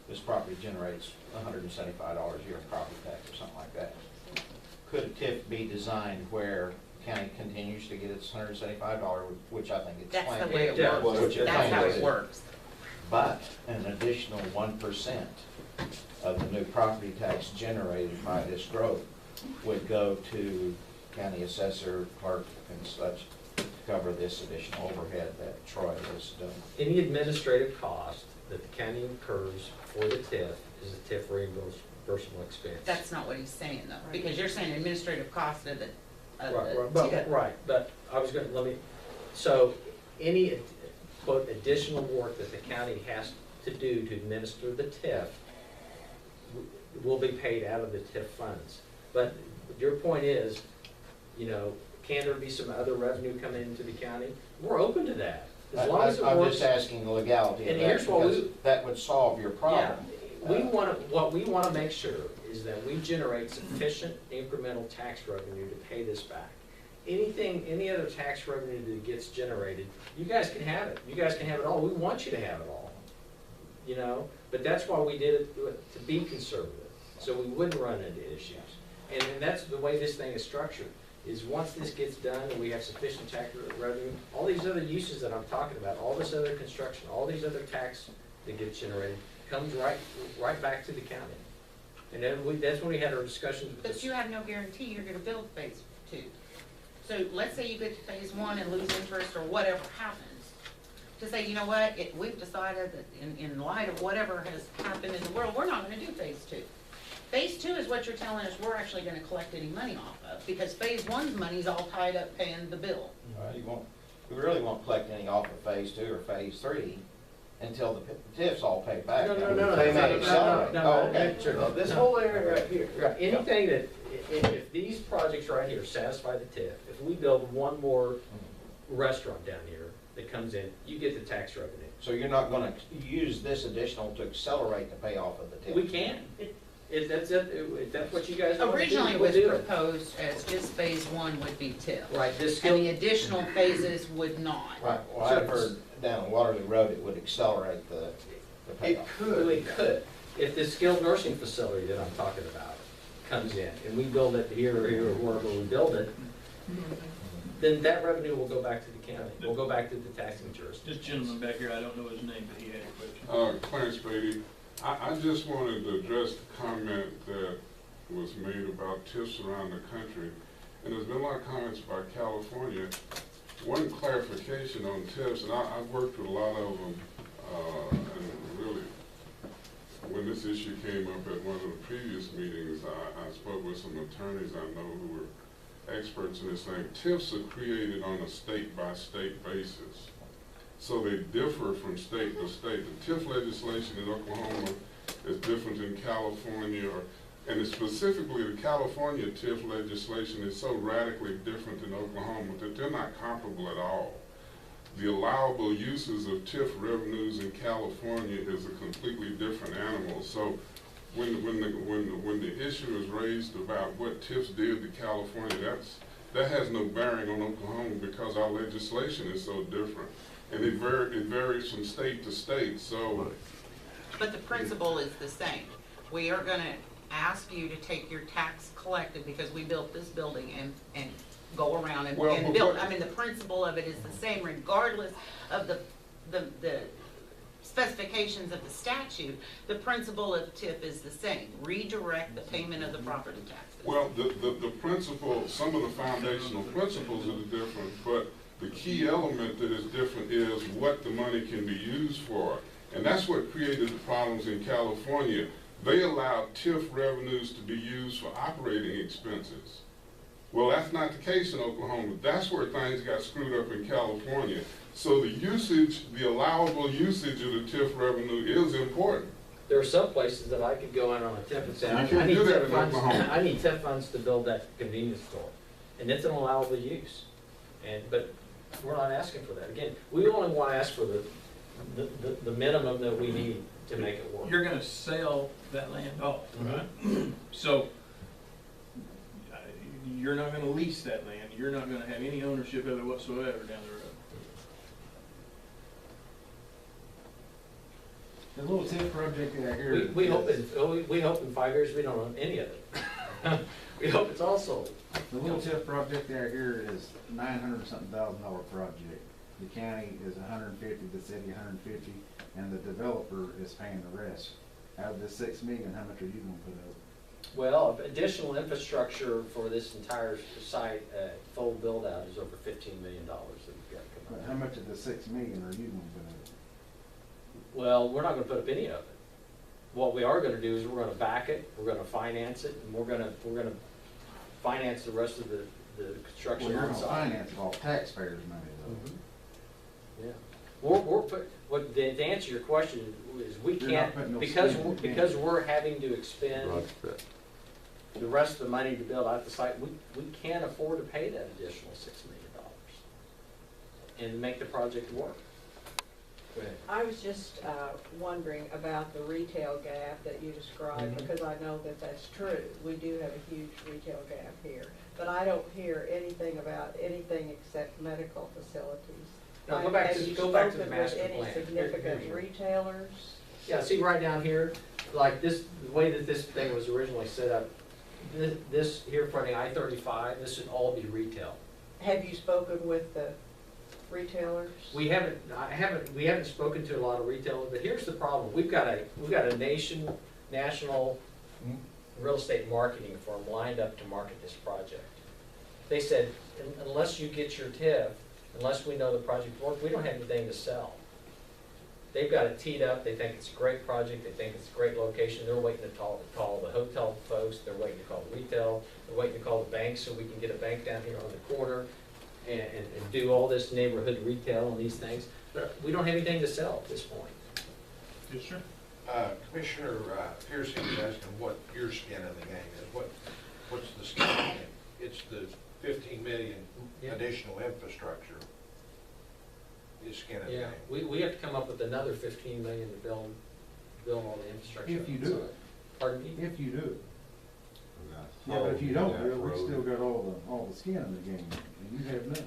this property generates $175 a year in property tax or something like that. Could a TIF be designed where the county continues to get its $175, which I think it's That's planned? the way it Yeah, works. which it's That's how planned it to. works. But an additional 1% of the new property tax generated by this growth would go to county assessor, clerk, and such to cover this additional overhead that Troy was doing. Any administrative cost that the county incurs for the TIF is a TIF reimbursable expense. That's not what he's saying though, because you're saying administrative cost Right, but I was gonna, so any, quote, additional work that the county has to do to administer the TIF will be paid out of the TIF funds. But your point is, you know, can there be some other revenue coming into the county? We're open to that, as long as it I'm works. just asking the legality of And that, here's what because we- that would solve your problem. What we wanna make sure is that we generate sufficient incremental tax revenue to pay this back. Any other tax revenue that gets generated, you guys can have it. You guys can have it all. We want you to have it all. You know, but that's why we did it, to be conservative, so we wouldn't run into issues. And that's the way this thing is structured, is once this gets done and we have sufficient tax revenue, all these other uses that I'm talking about, all this other construction, all these other tax that gets generated, comes right back to the county. And then that's when we had our discussions with But this. you have no guarantee you're gonna build phase 2. So let's say you get to phase 1 and lose interest or whatever happens. To say, you know what, we've decided that in light of whatever has happened in the world, we're not gonna do phase 2. Phase 2 is what you're telling us we're actually gonna collect any money off of, because phase 1's money's all tied up paying the bill. We really won't collect any off of phase 2 or phase 3 until the TIF's all paid back. No, They may accelerate. no, Oh, okay. no, This no. whole area right here. Right, anything that, if these projects right here satisfy the TIF, if we build one more restaurant down here that comes in, you get the tax revenue. So you're not gonna use this additional to accelerate the payoff of the TIF? We can, if that's what you guys want to do, Originally it we'll was do it. proposed as just phase 1 would be TIF. Right, this And skill, the additional phases would not. Right, well, I've heard down Waterloo Road, it would accelerate the it payoff. could, if this skilled nursing facility that I'm talking about comes in, and we build it here or here or wherever we build it, then that revenue will go back to the county, will go back to the taxing jurisdiction. This gentleman back here, I don't know his name, but he had a question. Clarence Beatty, I just wanted to address the comment that was made about TIFs around the country. And there's been a lot of comments about California. One clarification on TIFs, and I've worked with a lot of them, and really, when this issue came up at one of the previous meetings, I spoke with some attorneys I know who were experts in this thing. TIFs are created on a state-by-state basis. So they differ from state to state. The TIF legislation in Oklahoma is different in California, and it's specifically the California TIF legislation is so radically different than Oklahoma that they're not comparable at all. The allowable uses of TIF revenues in California is a completely different animal. So when the issue is raised about what TIFs did to California, that has no bearing on Oklahoma because our legislation is so different. And it varies from state to state, so. But the principle is the same. We are gonna ask you to take your tax collected because we built this building and go around and Well, and but build. what- I mean, the principle of it is the same regardless of the specifications of the statute. The principle of TIF is the same. Redirect the payment of the property taxes. Well, the principle, some of the foundational principles are different, but the key element that is different is what the money can be used for. And that's what created the problems in California. They allowed TIF revenues to be used for operating expenses. Well, that's not the case in Oklahoma. That's where things got screwed up in California. So the usage, the allowable usage of the TIF revenue is important. There are some places that I could go in on a TIF and say, You I can't need do that TIF in funds, Oklahoma. I need TIF funds to build that convenience store. And it's an allowable use. But we're not asking for that. Again, we only want to ask for the minimum that we need to make it work. You're gonna sell that land off, right? So, you're not gonna lease that land, you're not gonna have any ownership of it whatsoever down the road. The little TIF project out here. We hope in 5 years we don't own any of it. We hope it's all sold. The little TIF project out here is $900-something thousand project. The county is $150, the city $150, and the developer is paying the rest. Out of the $6 million, how much are you gonna put up? Well, additional infrastructure for this entire site, full build out is over $15 million that we've got to come But up. how much of the $6 million are you gonna put up? Well, we're not gonna put up any of it. What we are gonna do is we're gonna back it, we're gonna finance it, and we're gonna finance the rest of the Well, construction you're on gonna site. finance it all taxpayers' money though. Mhm. Yeah. To answer your question is we You're not can't, putting no because, skin in the game. because we're having to expend the rest of the money to build out the site, we can't afford to pay that additional $6 million and make the project work. Go ahead. I was just wondering about the retail gap that you described, because I know that that's true. We do have a huge retail gap here, but I don't hear anything about anything except medical facilities. Now, go back to the master Have you spoken plan. with any significant retailers? Yeah, see right down here, like this, the way that this thing was originally set up, this here fronting I-35, this should all be retail. Have you spoken with the retailers? We haven't spoken to a lot of retailers, but here's the problem. We've got a national real estate marketing firm lined up to market this project. They said, unless you get your TIF, unless we know the project works, we don't have anything to sell. They've got it teed up, they think it's a great project, they think it's a great location, they're waiting to call the hotel folks, they're waiting to call the retail, they're waiting to call the bank so we can get a bank down here on the corner and do all this neighborhood retail and these things. We don't have anything to sell at this point. Yes, sir. Commissioner Pearson is asking what your skin in the game is. What's the skin in the game? It's the 15 million Yeah. additional infrastructure is skin in the Yeah, game. we have to come up with another 15 million to build all the infrastructure. If you do it. Pardon me? If you do it. Yeah, but if you don't do it, we still got all the skin in the game, and you have none.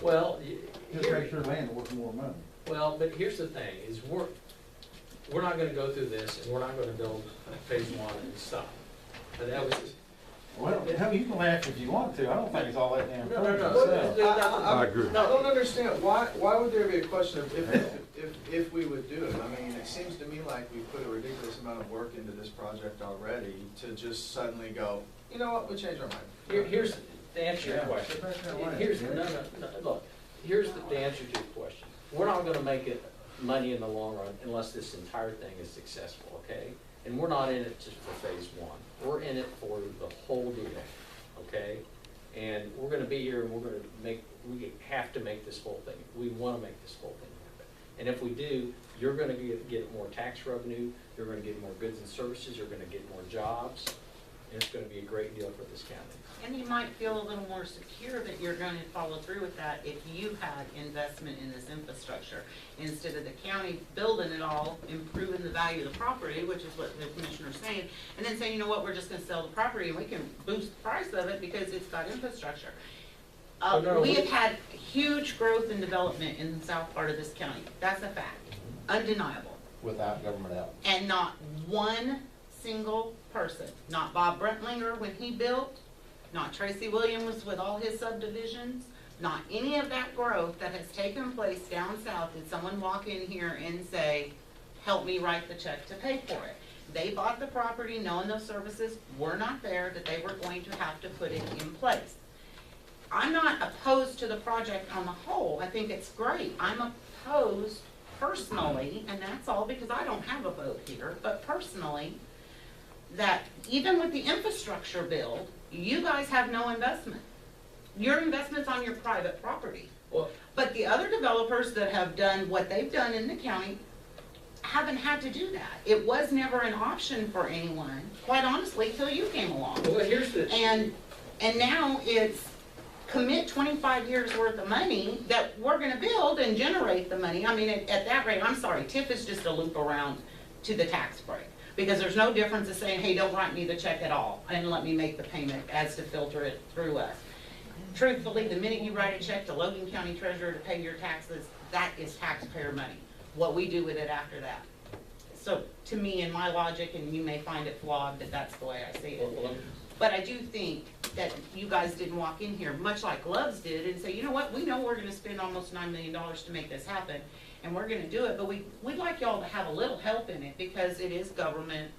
Well, Just make sure land worth more money. well, but here's the thing, is we're not gonna go through this, and we're not gonna build phase one and stop. But that was, Well, hell, you can laugh if you want to, I don't think it's all that damn. No, funny no. myself. I agree. I don't understand, why would there be a question of if we would do it? I mean, it seems to me like we put a ridiculous amount of work into this project already to just suddenly go, you know what, we changed our mind. here's, to answer your Yeah, question. sit back that way. Here's, no, look, here's the answer to your question. We're not gonna make it money in the long run unless this entire thing is successful, okay? And we're not in it just for phase one. We're in it for the whole deal, okay? And we're gonna be here and we have to make this whole thing, we wanna make this whole thing happen. And if we do, you're gonna get more tax revenue, you're gonna get more goods and services, you're gonna get more jobs, and it's gonna be a great deal for this county. And you might feel a little more secure that you're going to follow through with that if you had investment in this infrastructure. Instead of the county building it all, improving the value of the property, which is what the commissioner's saying, and then saying, you know what, we're just gonna sell the property and we can boost the price of it because it's got infrastructure. We have had huge growth and development in the south part of this county. That's a fact, undeniable. Without government help. And not one single person, not Bob Brentlinger when he built, not Tracy Williams with all his subdivisions, not any of that growth that has taken place down south did someone walk in here and say, help me write the check to pay for it. They bought the property knowing those services were not there, that they were going to have to put it in place. I'm not opposed to the project on the whole. I think it's great. I'm opposed personally, and that's all because I don't have a vote here, but personally, that even with the infrastructure build, you guys have no investment. Your investment's on your private property. Well, But the other developers that have done what they've done in the county haven't had to do that. It was never an option for anyone, quite honestly, till you came along. well, here's the. And now it's commit 25 years worth of money that we're gonna build and generate the money. I mean, at that rate, I'm sorry, TIF is just a loop around to the tax break. Because there's no difference in saying, hey, don't write me the check at all and let me make the payment as to filter it through us. Truthfully, the minute you write a check to Logan County Treasurer to pay your taxes, that is taxpayer money. What we do with it after that. So to me, in my logic, and you may find it flawed, but that's the way I see it. But I do think that you guys didn't walk in here, much like Love's did, and say, you know what, we know we're gonna spend almost $9 million to make this happen, and we're gonna do it, but we'd like y'all to have a little help in it, because it is government,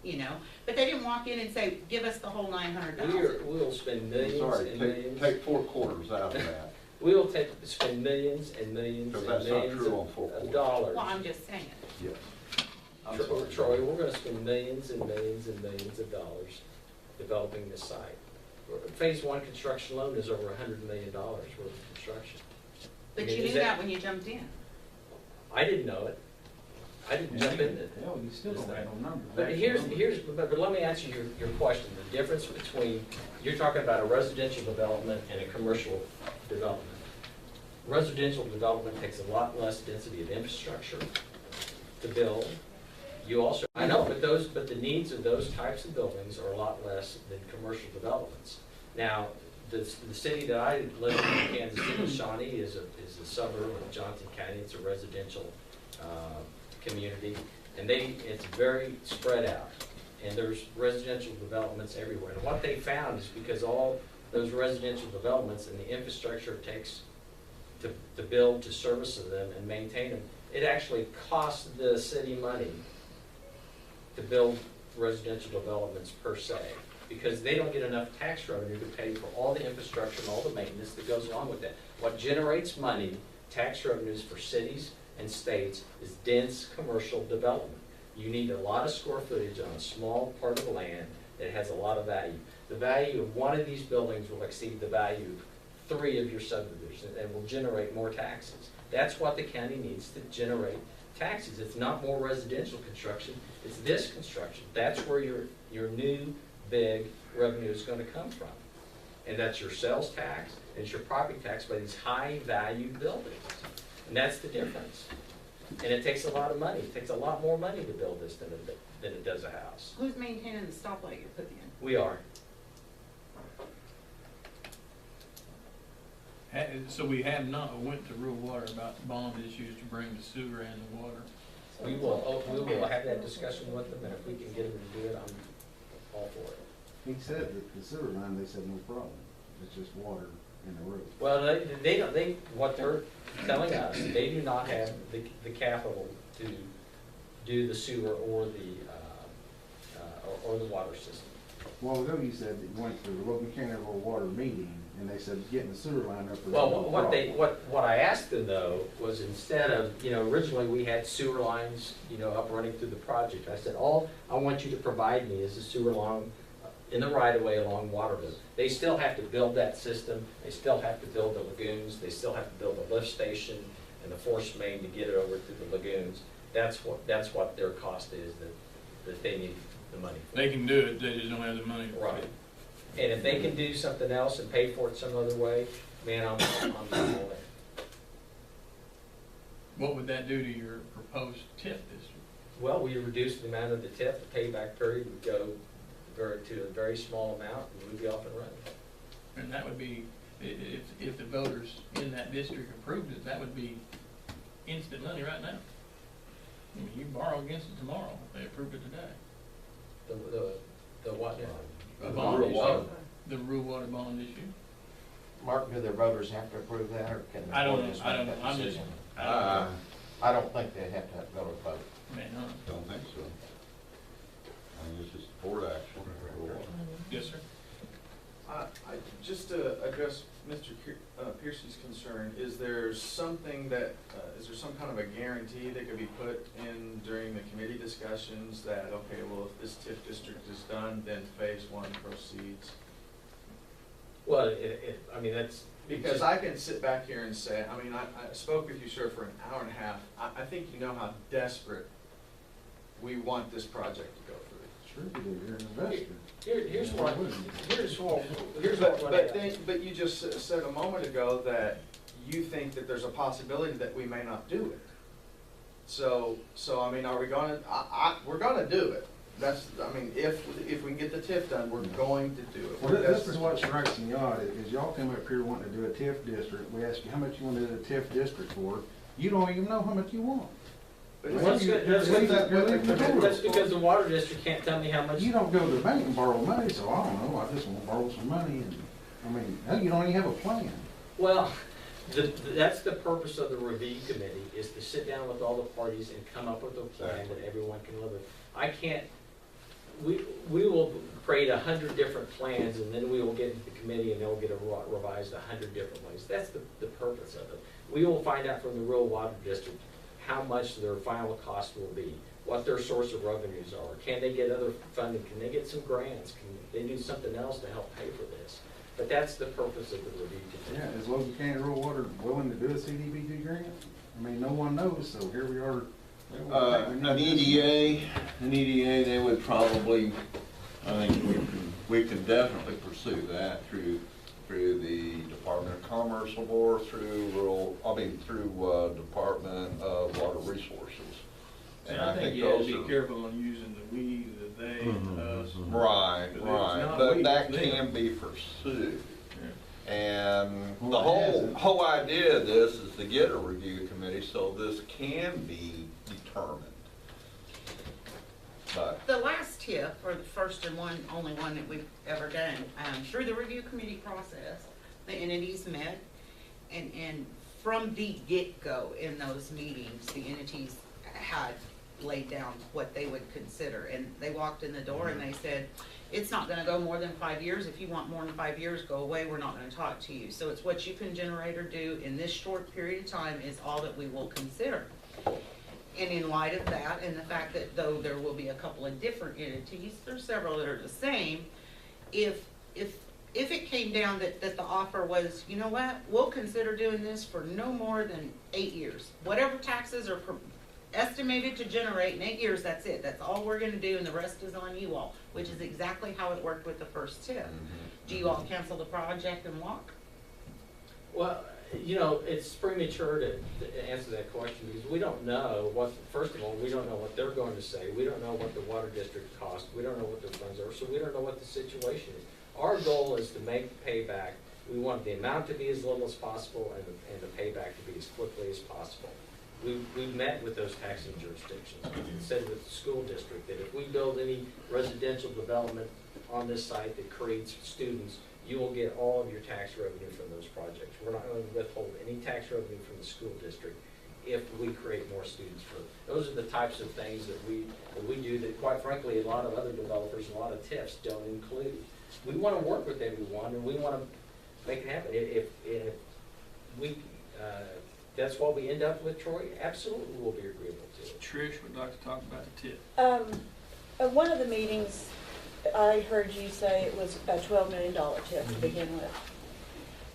you know. But they didn't walk in and say, give us the whole $900,000. We'll spend millions Sorry, and millions. take 4 quarters out of that. We'll spend millions and millions and Because that's not millions true on 4 of quarters. dollars. Well, I'm just saying. Yes. I'm sorry. Troy, we're gonna spend millions and millions and millions of dollars developing this site. Phase one construction loan is over $100 million worth of construction. But I mean, you is knew that when you jumped in. I didn't know it. I didn't jump in it. Hell, you still don't have no numbers. But but let me answer your question. The difference between, you're talking about a residential development and a commercial development. Residential development takes a lot less density of infrastructure to build. You also, I know, but the needs of those types of buildings are a lot less than commercial developments. Now, the city that I live in, Kansas City, Shawnee, is a suburb of Johnson County. It's a residential community, and it's very spread out, and there's residential developments everywhere. And what they found is because all those residential developments and the infrastructure it takes to build, to service them and maintain them, it actually costs the city money to build residential developments per se, because they don't get enough tax revenue to pay for all the infrastructure and all the maintenance that goes along with that. What generates money, tax revenues for cities and states, is dense commercial development. You need a lot of square footage on a small part of the land that has a lot of value. The value of one of these buildings will exceed the value of 3 of your subdivisions and will generate more taxes. That's what the county needs to generate taxes. It's not more residential construction, it's this construction. That's where your new big revenue is going to come from. And that's your sales tax, and it's your property tax by these high value buildings. And that's the difference. And it takes a lot of money. It takes a lot more money to build this than it does a house. Who's maintaining the stoplight you're putting in? We are. So we have not went to rural water about bond issues to bring the sewer and the water. We will have that discussion with them, and if we can get them to do it, I'm all for it. He said that the sewer line, they said no problem. It's just water in the roof. Well, what they're telling us, they do not have the capital to do the sewer or the water system. A while ago, you said that you went to the Logan County Rural Water meeting, and they said getting the sewer line up. Well, what I asked them though was, instead of, originally we had sewer lines, up running through the project. I said, all I want you to provide me is a sewer line in the right of way along Waterloo. They still have to build that system. They still have to build the lagoons. They still have to build a lift station and the force main to get it over through the lagoons. That's what their cost is that they need the money for. They can do it, they just don't have the money. Right. And if they can do something else and pay for it some other way, man, I'm all in. What would that do to your proposed TIF district? Well, we reduced the amount of the TIF, the payback period would go to a very small amount, and we'd be off and running. And that would be, if the voters in that district approved it, that would be instant money right now. I mean, you borrow against it tomorrow if they approved it today. The what? The The bond rural issue. water. The rural water bond issue. Mark, do their voters have to approve that, or can the I don't voters know, I make don't know, that I'm just, decision? I don't know. I don't think they have to go to a vote. Man, Don't think so. I think it's just board action. yes, sir. Just to address Mr. Piercy's concern, is there something that, is there some kind of a guarantee that could be put in during the committee discussions that, okay, well, if this TIF district is done, then phase 1 proceeds? Well, I mean, that's. Because I can sit back here and say, I mean, I spoke with you, sir, for an hour and a half. I think you know how desperate we want this project to go through. Sure you do, you're an investor. But you just said a moment ago that you think that there's a possibility that we may not do it. So I mean, are we gonna, we're gonna do it. That's, I mean, if we can get the TIF done, we're going to do it. Well, this is what strikes me odd, is y'all come up here wanting to do a TIF district. We ask you how much you want to do a TIF district for. You don't even know how much you want. That's because the water district can't tell me how much. You don't go to the bank and borrow money, so I don't know, I just want to borrow some money, and, I mean, hell, you don't even have a plan. Well, that's the purpose of the review committee, is to sit down with all the parties and come up with a plan that everyone can live with. I can't, we will create 100 different plans, and then we will get into the committee and they'll get revised 100 different ways. That's the purpose of it. We will find out from the rural water district how much their final cost will be, what their source of revenues are. Can they get other funding? Can they get some grants? Can they do something else to help pay for this? But that's the purpose of the review today. Yeah, is Logan County Rural Water willing to do a CDBG grant? I mean, no one knows, so here we are. An EDA, they would probably, I think we can definitely pursue that through the Department of Commerce or through through Department of Water Resources. And I think you have to be careful on using the we, the they, us. Right, Because it's right, not but we, that it's them. can be pursued. Yeah. And the Well, it hasn't. whole idea of this is to get a review committee so this can be determined. But, The last TIF, or the first and only one that we've ever done, through the review committee process, the entities met, and from the get-go in those meetings, the entities had laid down what they would consider, and they walked in the door and they said, it's not gonna go more than 5 years. If you want more than 5 years, go away, we're not gonna talk to you. So it's what you can generate or do in this short period of time is all that we will consider. And in light of that, and the fact that though there will be a couple of different entities, there's several that are the same, if it came down that the offer was, you know what, we'll consider doing this for no more than 8 years. Whatever taxes are estimated to generate in 8 years, that's it. That's all we're gonna do, and the rest is on you all, which is exactly how it worked with the first TIF. Do you all cancel the project and walk? Well, you know, it's premature to answer that question because we don't know what, first of all, we don't know what they're going to say. We don't know what the water district costs. We don't know what their funds are, so we don't know what the situation is. Our goal is to make the payback. We want the amount to be as little as possible and the payback to be as quickly as possible. We've met with those taxing jurisdictions. We said with the school district that if we build any residential development on this site that creates students, you will get all of your tax revenue from those projects. We're not going to withhold any tax revenue from the school district if we create more students. Those are the types of things that we do that, quite frankly, a lot of other developers, a lot of TIFs don't include. We want to work with everyone, and we want to make it happen. If we, that's what we end up with, Troy, absolutely we'll be agreeable to it. Trish would like to talk about the tip. At one of the meetings, I heard you say it was a $12 million tip to begin with.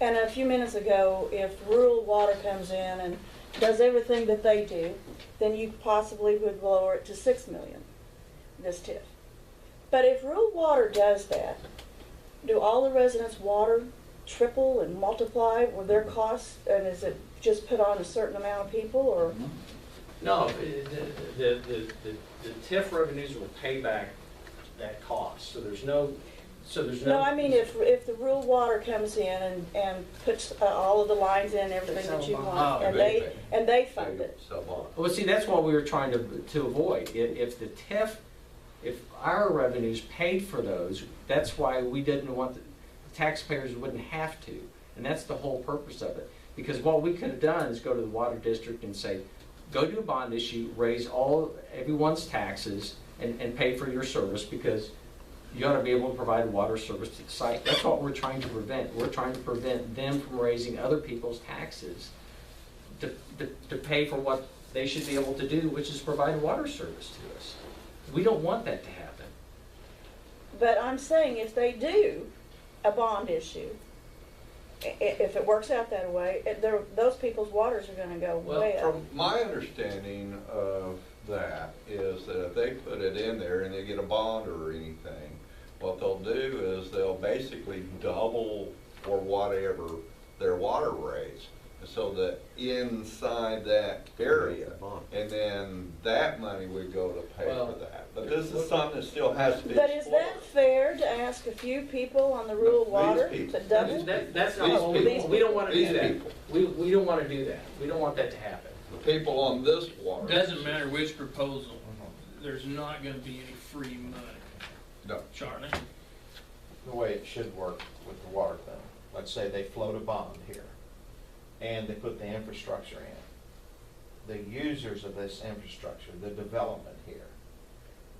And a few minutes ago, if rural water comes in and does everything that they do, then you possibly would lower it to $6 million, this tip. But if rural water does that, do all the residents' water triple and multiply with their costs? And is it just put on a certain amount of people, or? No, the TIF revenues will pay back that cost, so there's no. No, I mean, if the rural water comes in and puts all of the lines in, everything that you want, and they fund it. Well, see, that's what we were trying to avoid. If the TIF, if our revenues paid for those, that's why we didn't want, the taxpayers wouldn't have to. And that's the whole purpose of it. Because what we could have done is go to the water district and say, go do a bond issue, raise everyone's taxes, and pay for your service, because you ought to be able to provide a water service to the site. That's what we're trying to prevent. We're trying to prevent them from raising other people's taxes to pay for what they should be able to do, which is provide a water service to us. We don't want that to happen. But I'm saying if they do a bond issue, if it works out that way, those people's waters are going to go way up. From my understanding of that is that if they put it in there and they get a bond or anything, what they'll do is they'll basically double or whatever their water rates, so that inside that area, and then that money would go to pay for that. But this is something that still has to be But is that fair to ask a few people on the rural water to double? That's not what we don't want to do that. We don't want to do that. We don't want that to happen. The people on this water. Doesn't matter which proposal, there's not gonna be any free money. No. Charlie? The way it should work with the water thing, let's say they float a bond here, and they put the infrastructure in. The users of this infrastructure, the development here,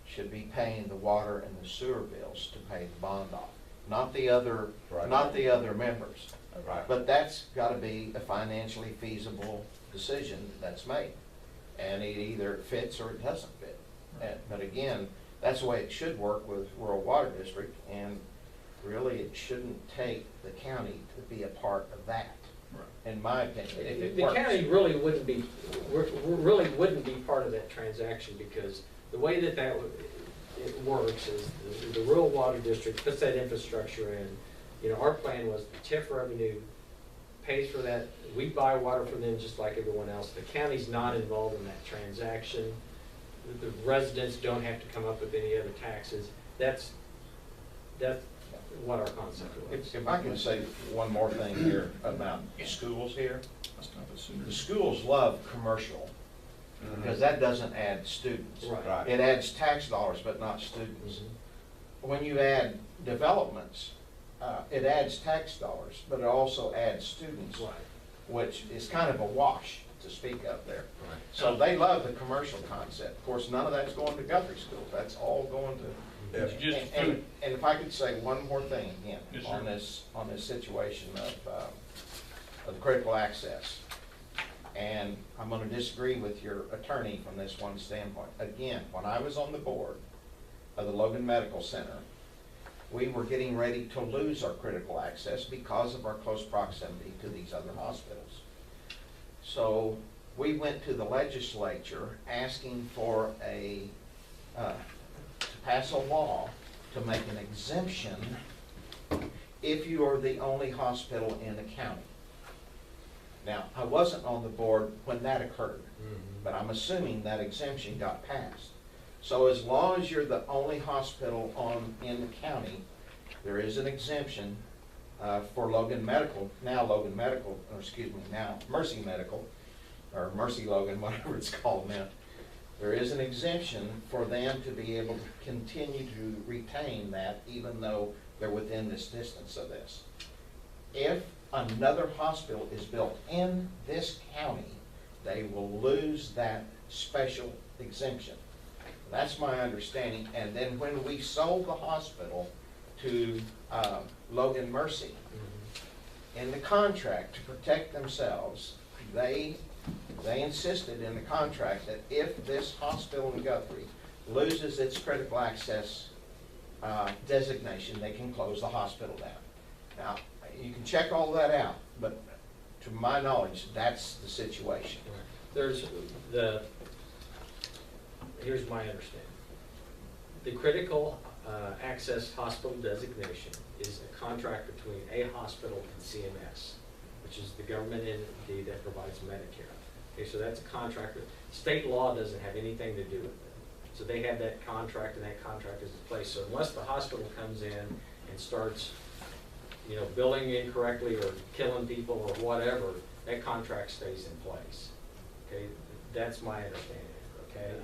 should be paying the water and the sewer bills to pay the bond off, not the other, not the other members. Right. But that's got to be a financially feasible decision that's made, and it either fits or it doesn't fit. But again, that's the way it should work with rural water district, and really it shouldn't take the county to be a part of that, Right. in my opinion, if it The works. county really wouldn't be part of that transaction, because the way that it works is the rural water district puts that infrastructure in. You know, our plan was the TIF revenue pays for that. We buy water from them just like everyone else. The county's not involved in that transaction. The residents don't have to come up with any other taxes. That's what our concept was. If I can say one more thing here about schools here. The schools love commercial, because that doesn't add students. Right. It adds tax dollars, but not students. When you add developments, it adds tax dollars, but it also adds students, Right. which is kind of a wash to speak of there. Right. So they love the commercial concept. Of course, none of that's going to Guthrie schools. That's all going to. It's just And if I could say one more thing again Yes, sir. on this situation of the critical access. And I'm going to disagree with your attorney from this one standpoint. Again, when I was on the board of the Logan Medical Center, we were getting ready to lose our critical access because of our close proximity to these other hospitals. So we went to the legislature asking for to pass a law to make an exemption if you are the only hospital in the county. Now, I wasn't on the board when that occurred, but I'm assuming that exemption got passed. So as long as you're the only hospital in the county, there is an exemption for Logan Medical, now Mercy Medical, or Mercy Logan, whatever it's called now. There is an exemption for them to be able to continue to retain that, even though they're within this distance of this. If another hospital is built in this county, they will lose that special exemption. That's my understanding. And then when we sold the hospital to Logan Mercy, in the contract to protect themselves, they insisted in the contract that if this hospital in Guthrie loses its critical access designation, they can close the hospital down. Now, you can check all that out, but to my knowledge, that's the situation. Here's my understanding. The critical access hospital designation is a contract between a hospital and CMS, which is the government entity that provides Medicare. Okay, so that's a contract. State law doesn't have anything to do with it. So they have that contract, and that contract is in place. So unless the hospital comes in and starts, billing incorrectly or killing people or whatever, that contract stays in place. Okay, that's my understanding. Okay,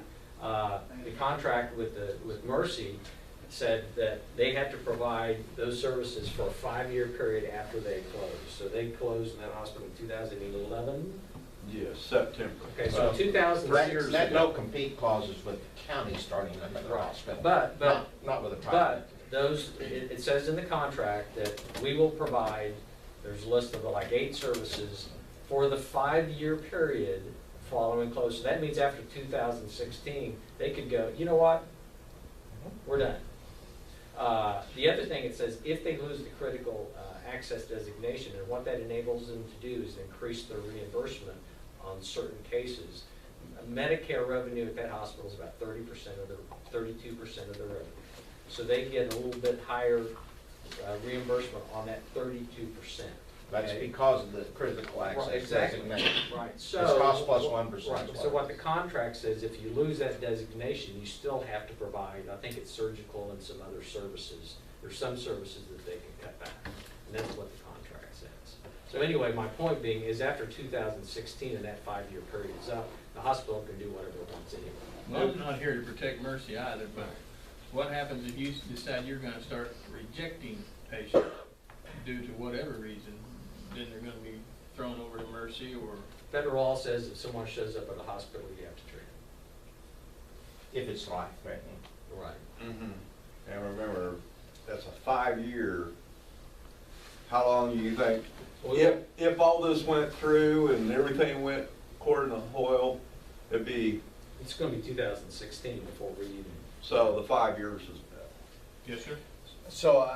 the contract with Mercy said that they have to provide those services for a 5-year period after they close. So they closed in that hospital in 2011. Yes, September. Okay, so in 2006. That no compete clauses with the county starting another hospital. But not with a private. But it says in the contract that we will provide, there's a list of like 8 services for the 5-year period following close. So that means after 2016, they could go, you know what, we're done. The other thing it says, if they lose the critical access designation, and what that enables them to do is increase their reimbursement on certain cases. Medicare revenue at that hospital is about 32% of the revenue. So they get a little bit higher reimbursement on that 32%. That's because of the critical access Exactly. designation. Right. So It's cost plus 1%. Right. So what the contract says, if you lose that designation, you still have to provide, I think it's surgical and some other services. There's some services that they can cut back. And that's what the contract says. So anyway, my point being is after 2016 and that 5-year period is up, the hospital can do whatever it wants anyway. Well, I'm not here to protect Mercy either, but what happens if you decide you're gonna start rejecting patients due to whatever reason? Then they're gonna be thrown over to Mercy or? Federal law says if someone shows up at a hospital, you have to treat them. If it's life-threatening. Right. And remember, that's a 5-year. How long do you think, if all this went through and everything went according to Hoyle, it'd be, It's gonna be 2016 before we even. so the 5 years is. Yes, sir. So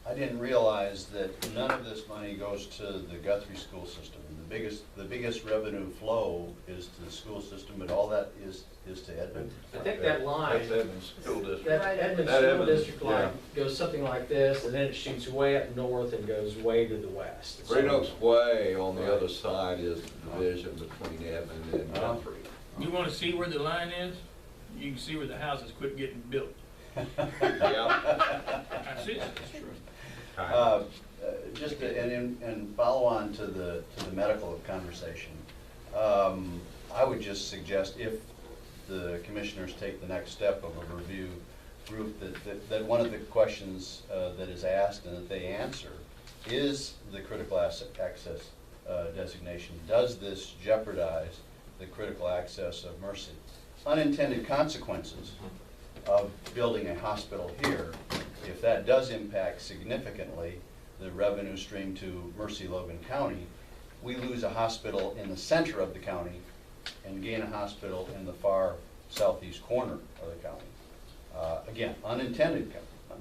I didn't realize that none of this money goes to the Guthrie school system. The biggest revenue flow is to the school system, but all that is to Edmond. I think that line, That's Evans School District. that Edmond That School Evans, District line yeah. goes something like this, and then it shoots way up north and goes way to the west. Great Oaks Way on the other side is the division between Evans and Guthrie. You wanna see where the line is? You can see where the houses quit getting built. Yeah. That's it, that's true. Just and follow on to the medical conversation. I would just suggest if the commissioners take the next step of a review group, that one of the questions that is asked and that they answer is the critical access designation. Does this jeopardize the critical access of Mercy? Unintended consequences of building a hospital here, if that does impact significantly the revenue stream to Mercy Logan County, we lose a hospital in the center of the county and gain a hospital in the far southeast corner of the county. Again, unintended,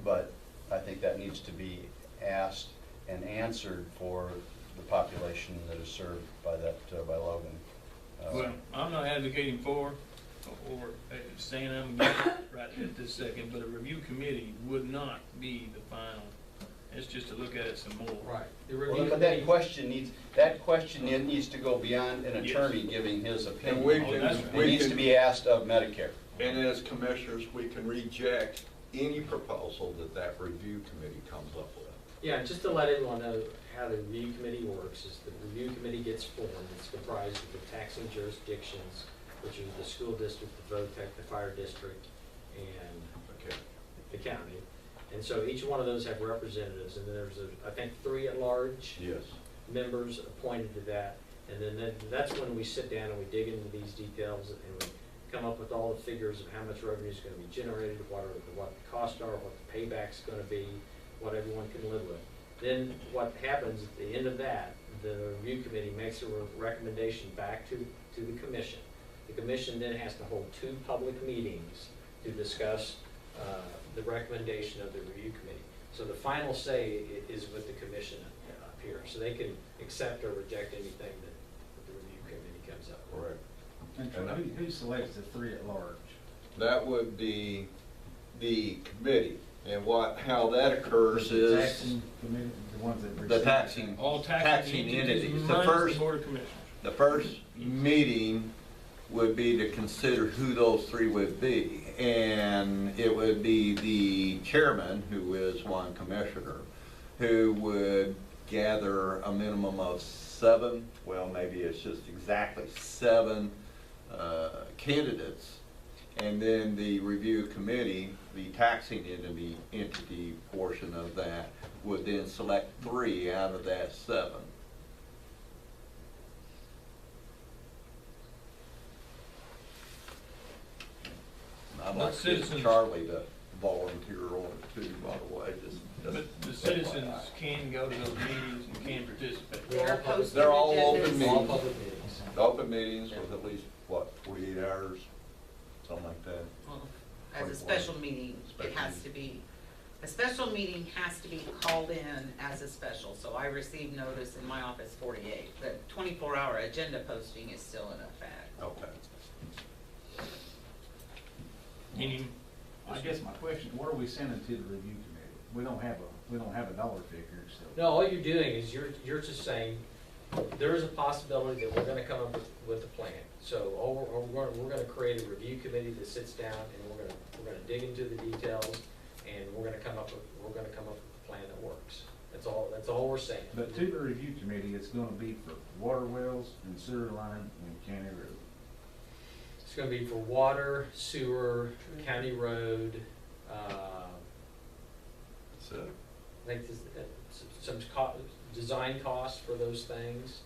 but I think that needs to be asked and answered for the population that is served by by Logan. Well, I'm not advocating for or saying I'm against it right at this second, but a review committee would not be the final. It's just to look at it some more. Right. The Well, review but committee, that question needs to go beyond an attorney giving his opinion. And we Oh, can, that's It we needs to can, be asked of Medicare. and as commissioners, we can reject any proposal that review committee comes up with. yeah, just to let everyone know how the review committee works, is the review committee gets formed. It's comprised of the taxing jurisdictions, which are the school district, the VOTEC, the fire district, and Okay. the county. And so each one of those have representatives, and there's, I think, 3 at-large Yes. members appointed to that. And then that's when we sit down and we dig into these details and we come up with all the figures of how much revenue is going to be generated, what the costs are, what the payback's going to be, what everyone can live with. Then what happens at the end of that, the review committee makes a recommendation back to the commission. The commission then has to hold 2 public meetings to discuss the recommendation of the review committee. So the final say is with the commission up here. So they can accept or reject anything that the review committee comes up with. Correct. And who selects the 3 at large? That would be the committee, and how that occurs The is taxing committee, the ones that. the receive- taxing, All taxing entities entities. minus the board of commissioners. The first meeting would be to consider who those 3 would be. And it would be the chairman, who is one commissioner, who would gather a minimum of 7, well, maybe it's just exactly 7 candidates. And then the review committee, the taxing entity portion of that, would then select 3 out of that 7. I'd like to get Charlie to volunteer on it too, by the way, just. But the citizens can go to those meetings and can participate. They're posted They're all open agendas. meetings. All public meetings. Open meetings with at least, what, 48 hours, something like that. Well, as a special meeting, it has to be, a special meeting has to be called in as a special. So I received notice in my office 48, but 24-hour agenda posting is still in effect. Okay. I guess my question, what are we sending to the review committee? We don't have a dollar figure, so. No, all you're doing is you're just saying, there is a possibility that we're gonna come up with a plan. So we're gonna create a review committee that sits down and we're gonna dig into the details and we're gonna come up with a plan that works. That's all we're saying. But to the review committee, it's gonna be for water wells and sewer line and county road. It's gonna be for water, sewer, county road, So, I think some design costs for those things,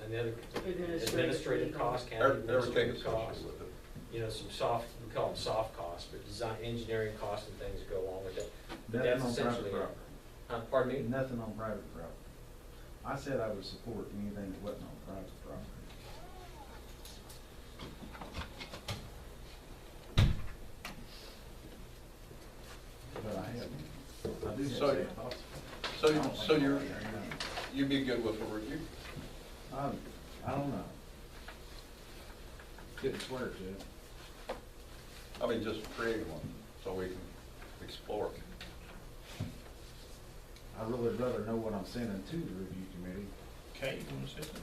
and the other administrative costs, county everything administrative is costs. associated with it. You know, some soft, we call them soft costs, but design, engineering costs and things go along with it. But Nothing that's on private essentially, property. pardon me? Nothing on private property. I said I would support anything that wasn't on private property. But I haven't. do say So- it's possible. So you'd be good with a review? I don't know. Couldn't swear to it. I mean, just create one, so we can explore it. I'd really rather know what I'm sending to the review committee. Okay, you wanna say something?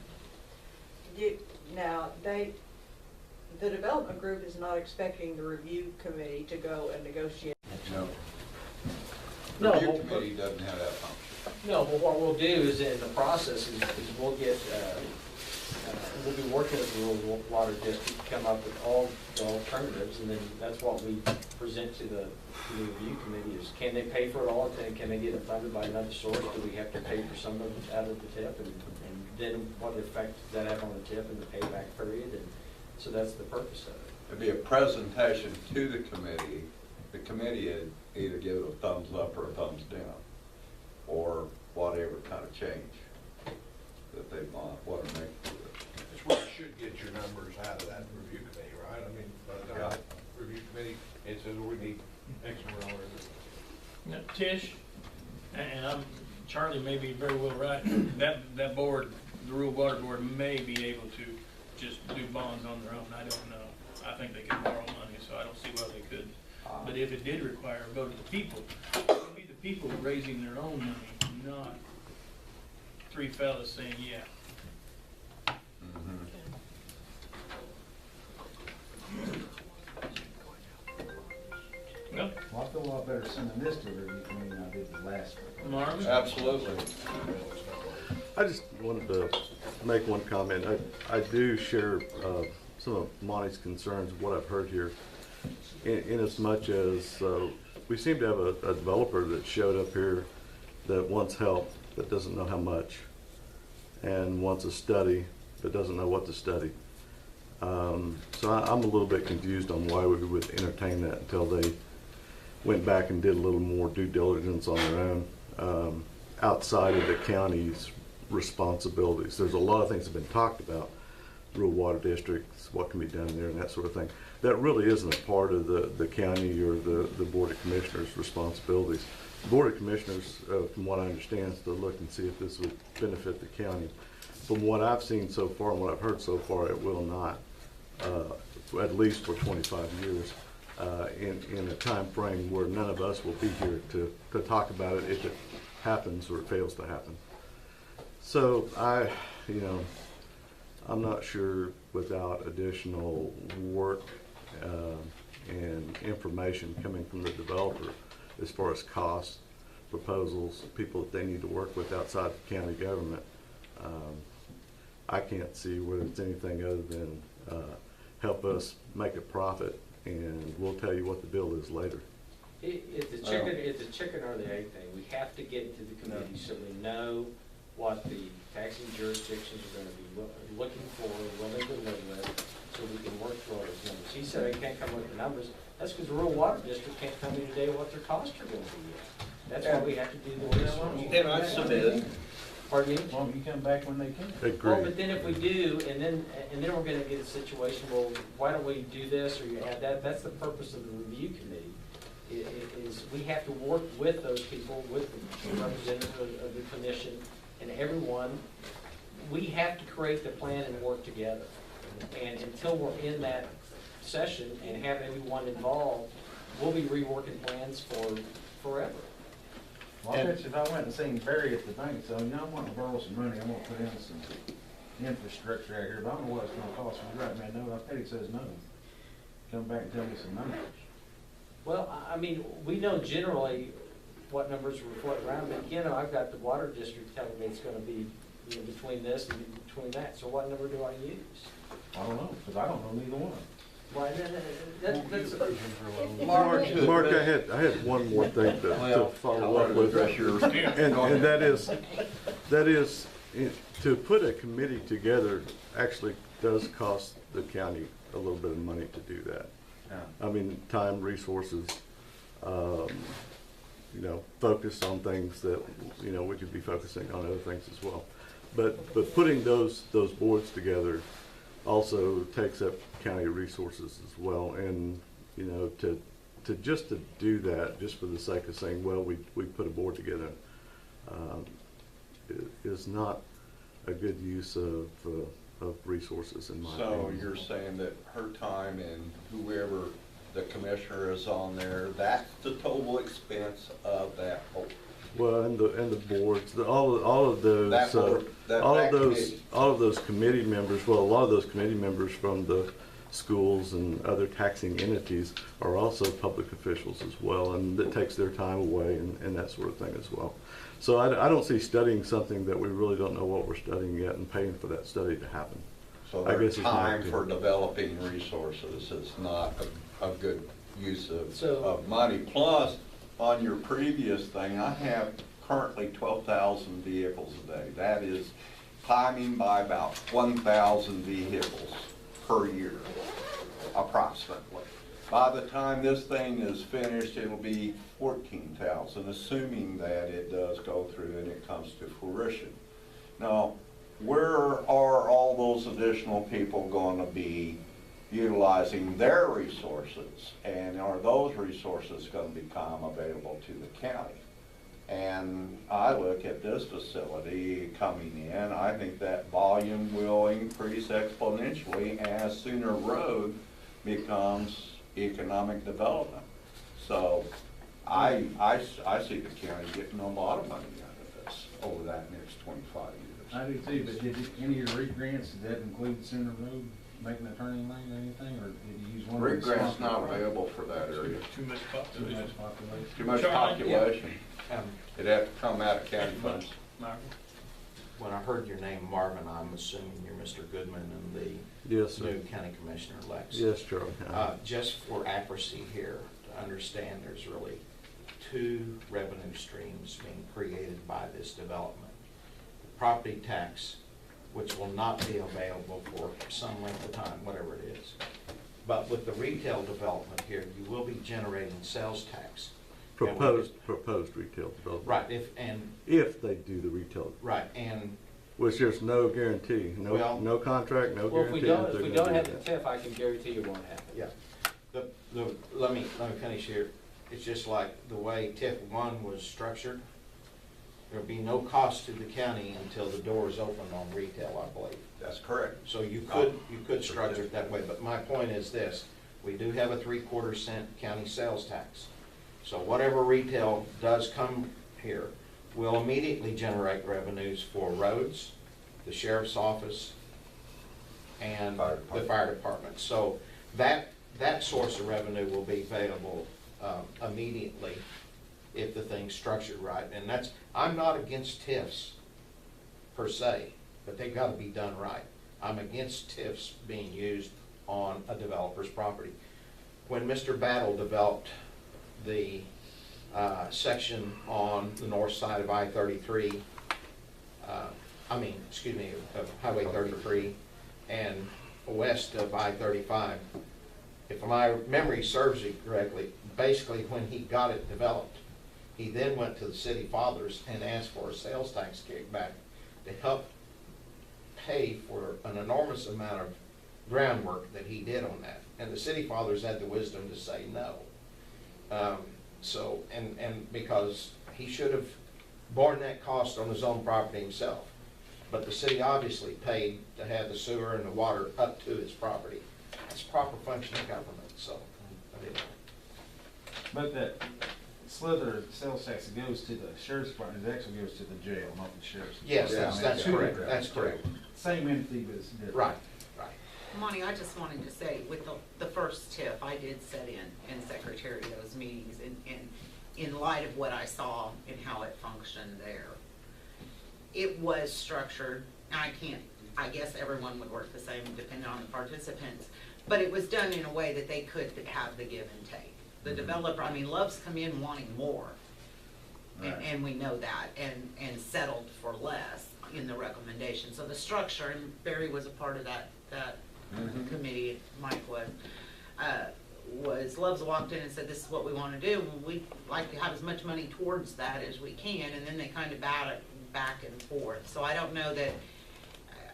Now, the development group is not expecting the review committee to go and negotiate. No. No, Review but- committee doesn't have that function. No, but what we'll do is in the process is we'll get, we'll be working with the rural water district to come up with all the alternatives, and then that's what we present to the review committee is, can they pay for it all, and can they get it funded by another source? Do we have to pay for some of it out of the TIP, and then what effect does that have on the TIP and the payback period, and so that's the purpose of it. It'd be a presentation to the committee. The committee would either give it a thumbs up or a thumbs down, or whatever kind of change that they want to make to it. It's where you should get your numbers out of that review committee, right? I mean, by the time the review committee, it says we need X number of dollars. Now, Tish, and Charlie may be very well right, that board, the Rural Water Board may be able to just do bonds on their own, I don't know. I think they can borrow money, so I don't see why they couldn't. But if it did require a vote of the people, it would be the people raising their own money, not three fellas saying, yeah. Well, Well, I feel a lot better sending this to the review committee than I did the last one. Marvin? Absolutely. I just wanted to make one comment. I do share some of Monty's concerns of what I've heard here, in as much as we seem to have a developer that showed up here that wants help, but doesn't know how much, and wants a study, but doesn't know what to study. So I'm a little bit confused on why we would entertain that until they went back and did a little more due diligence on their own, outside of the county's responsibilities. There's a lot of things that have been talked about, rural water districts, what can be done there and that sort of thing. That really isn't a part of the county or the Board of Commissioners' responsibilities. The Board of Commissioners, from what I understand, is to look and see if this would benefit the county. From what I've seen so far and what I've heard so far, it will not, at least for 25 years. In a time frame where none of us will be here to talk about it if it happens or it fails to happen. So I'm not sure without additional work and information coming from the developer as far as costs, proposals, people that they need to work with outside the county government, I can't see whether it's anything other than help us make a profit, and we'll tell you what the bill is later. It's a chicken or the egg thing. We have to get to the committee so we know what the taxing jurisdictions are gonna be looking for, willing to live with, so we can work through all those numbers. He said he can't come up with the numbers. That's because the rural water district can't tell me today what their costs are gonna be yet. That's why we have to do the research. And I submitted. Pardon me? Well, you come back when they can. Well, Agreed. but then if we do, and then we're gonna get a situation, well, why don't we do this or you add that? That's the purpose of the review committee, is we have to work with those people, with the representative of the commission and everyone. We have to create the plan and work together. And until we're in that session and have everyone involved, we'll be reworking plans for forever. Well, I bet you if I went and seen Barry at the bank, so, I want to borrow some money, I'm gonna put in some infrastructure out here, but I don't know what it's gonna cost. Would you write me a note? I bet he says no. Come back and tell me some numbers. Well, I mean, we know generally what numbers were floating around, but again, I've got the water district telling me it's gonna be, between this and between that, so what number do I use? I don't know, because I don't know neither one. Why, that's. Mark, I had one more thing to follow up with. And that is, to put a committee together actually does cost the county a little bit of money to do that. I mean, time, resources, focus on things that, we could be focusing on other things as well. But putting those boards together also takes up county resources as well, and, to to do that, just for the sake of saying, well, we put a board together, is not a good use of resources in my opinion. So you're saying that her time and whoever the commissioner is on there, that's the total expense of that whole? Well, and the boards, all of those, That board, that committee. all of those committee members, well, a lot of those committee members from the schools and other taxing entities are also public officials as well, and it takes their time away and that sort of thing as well. So I don't see studying something that we really don't know what we're studying yet and paying for that study to happen. So I their guess it's my time opinion. for developing resources is not a good use So- of money. Plus, on your previous thing, I have currently 12,000 vehicles a day. That is climbing by about 1,000 vehicles per year, approximately. By the time this thing is finished, it'll be 14,000, assuming that it does go through and it comes to fruition. Now, where are all those additional people going to be utilizing their resources? And are those resources going to become available to the county? And I look at this facility coming in, I think that volume will increase exponentially as Sooner Road becomes economic development. So I see the county getting a lot of money out of this over that next 25 years. I do too, but did any of your REAP grants, did that include Center Road, making a turning lane or anything, or did you use one? RIG grant's not available for that area. Too much Too population. much population. Too much Charlie, population. Um, It'd have to come out of county funds. Marvin? When I heard your name, Marvin, I'm assuming you're Mr. Goodman and the Yes, sir. new county commissioner Lex. Yes, Charlie. Just for accuracy here, to understand, there's really two revenue streams being created by this development. The property tax, which will not be available for some length of time, whatever it is. But with the retail development here, you will be generating sales tax. And Proposed retail development. Right, If they do the retail, right, and which there's no guarantee, Well- no contract, no Well, guarantee. if we don't, that if they're we gonna don't do have that. the TIF, I can guarantee you it won't happen. yeah. Let me finish here. It's just like the way TIF 1 was structured. There'll be no cost to the county until the door is open on retail, I believe. That's correct. So you could structure it that way, but my point is this: we do have a 3/4 cent county sales tax. So whatever retail does come here will immediately generate revenues for roads, the sheriff's office, and the fire department. So that source of revenue will be available immediately if the thing's structured right. And I'm not against TIFs per se, but they've got to be done right. I'm against TIFs being used on a developer's property. When Mr. Battle developed the section on the north side of I-33, of Highway 33 and west of I-35, if my memory serves me correctly, basically when he got it developed, he then went to the city fathers and asked for a sales tax kickback to help pay for an enormous amount of groundwork that he did on that. And the city fathers had the wisdom to say no. And because he should have borne that cost on his own property himself. But the city obviously paid to have the sewer and the water up to his property. That's proper functioning government, so. Anyway. But that slither of sales tax that goes to the sheriff's department, it actually goes to the jail, not the sheriff's department. Yes, that's correct, that's correct. Same entity, but it's different. Right. Monty, I just wanted to say, with the first TIF, I did sit in and secretary those meetings, and in light of what I saw and how it functioned there, it was structured, I guess everyone would work the same depending on the participants, but it was done in a way that they could have the give and take. The developer, Love's come in wanting more, and we know that, and settled for less in the recommendation. So the structure, and Barry was a part of that committee, Mike was Love's walked in and said, this is what we want to do, and we'd like to have as much money towards that as we can, and then they kind of bat it back and forth. So I don't know that,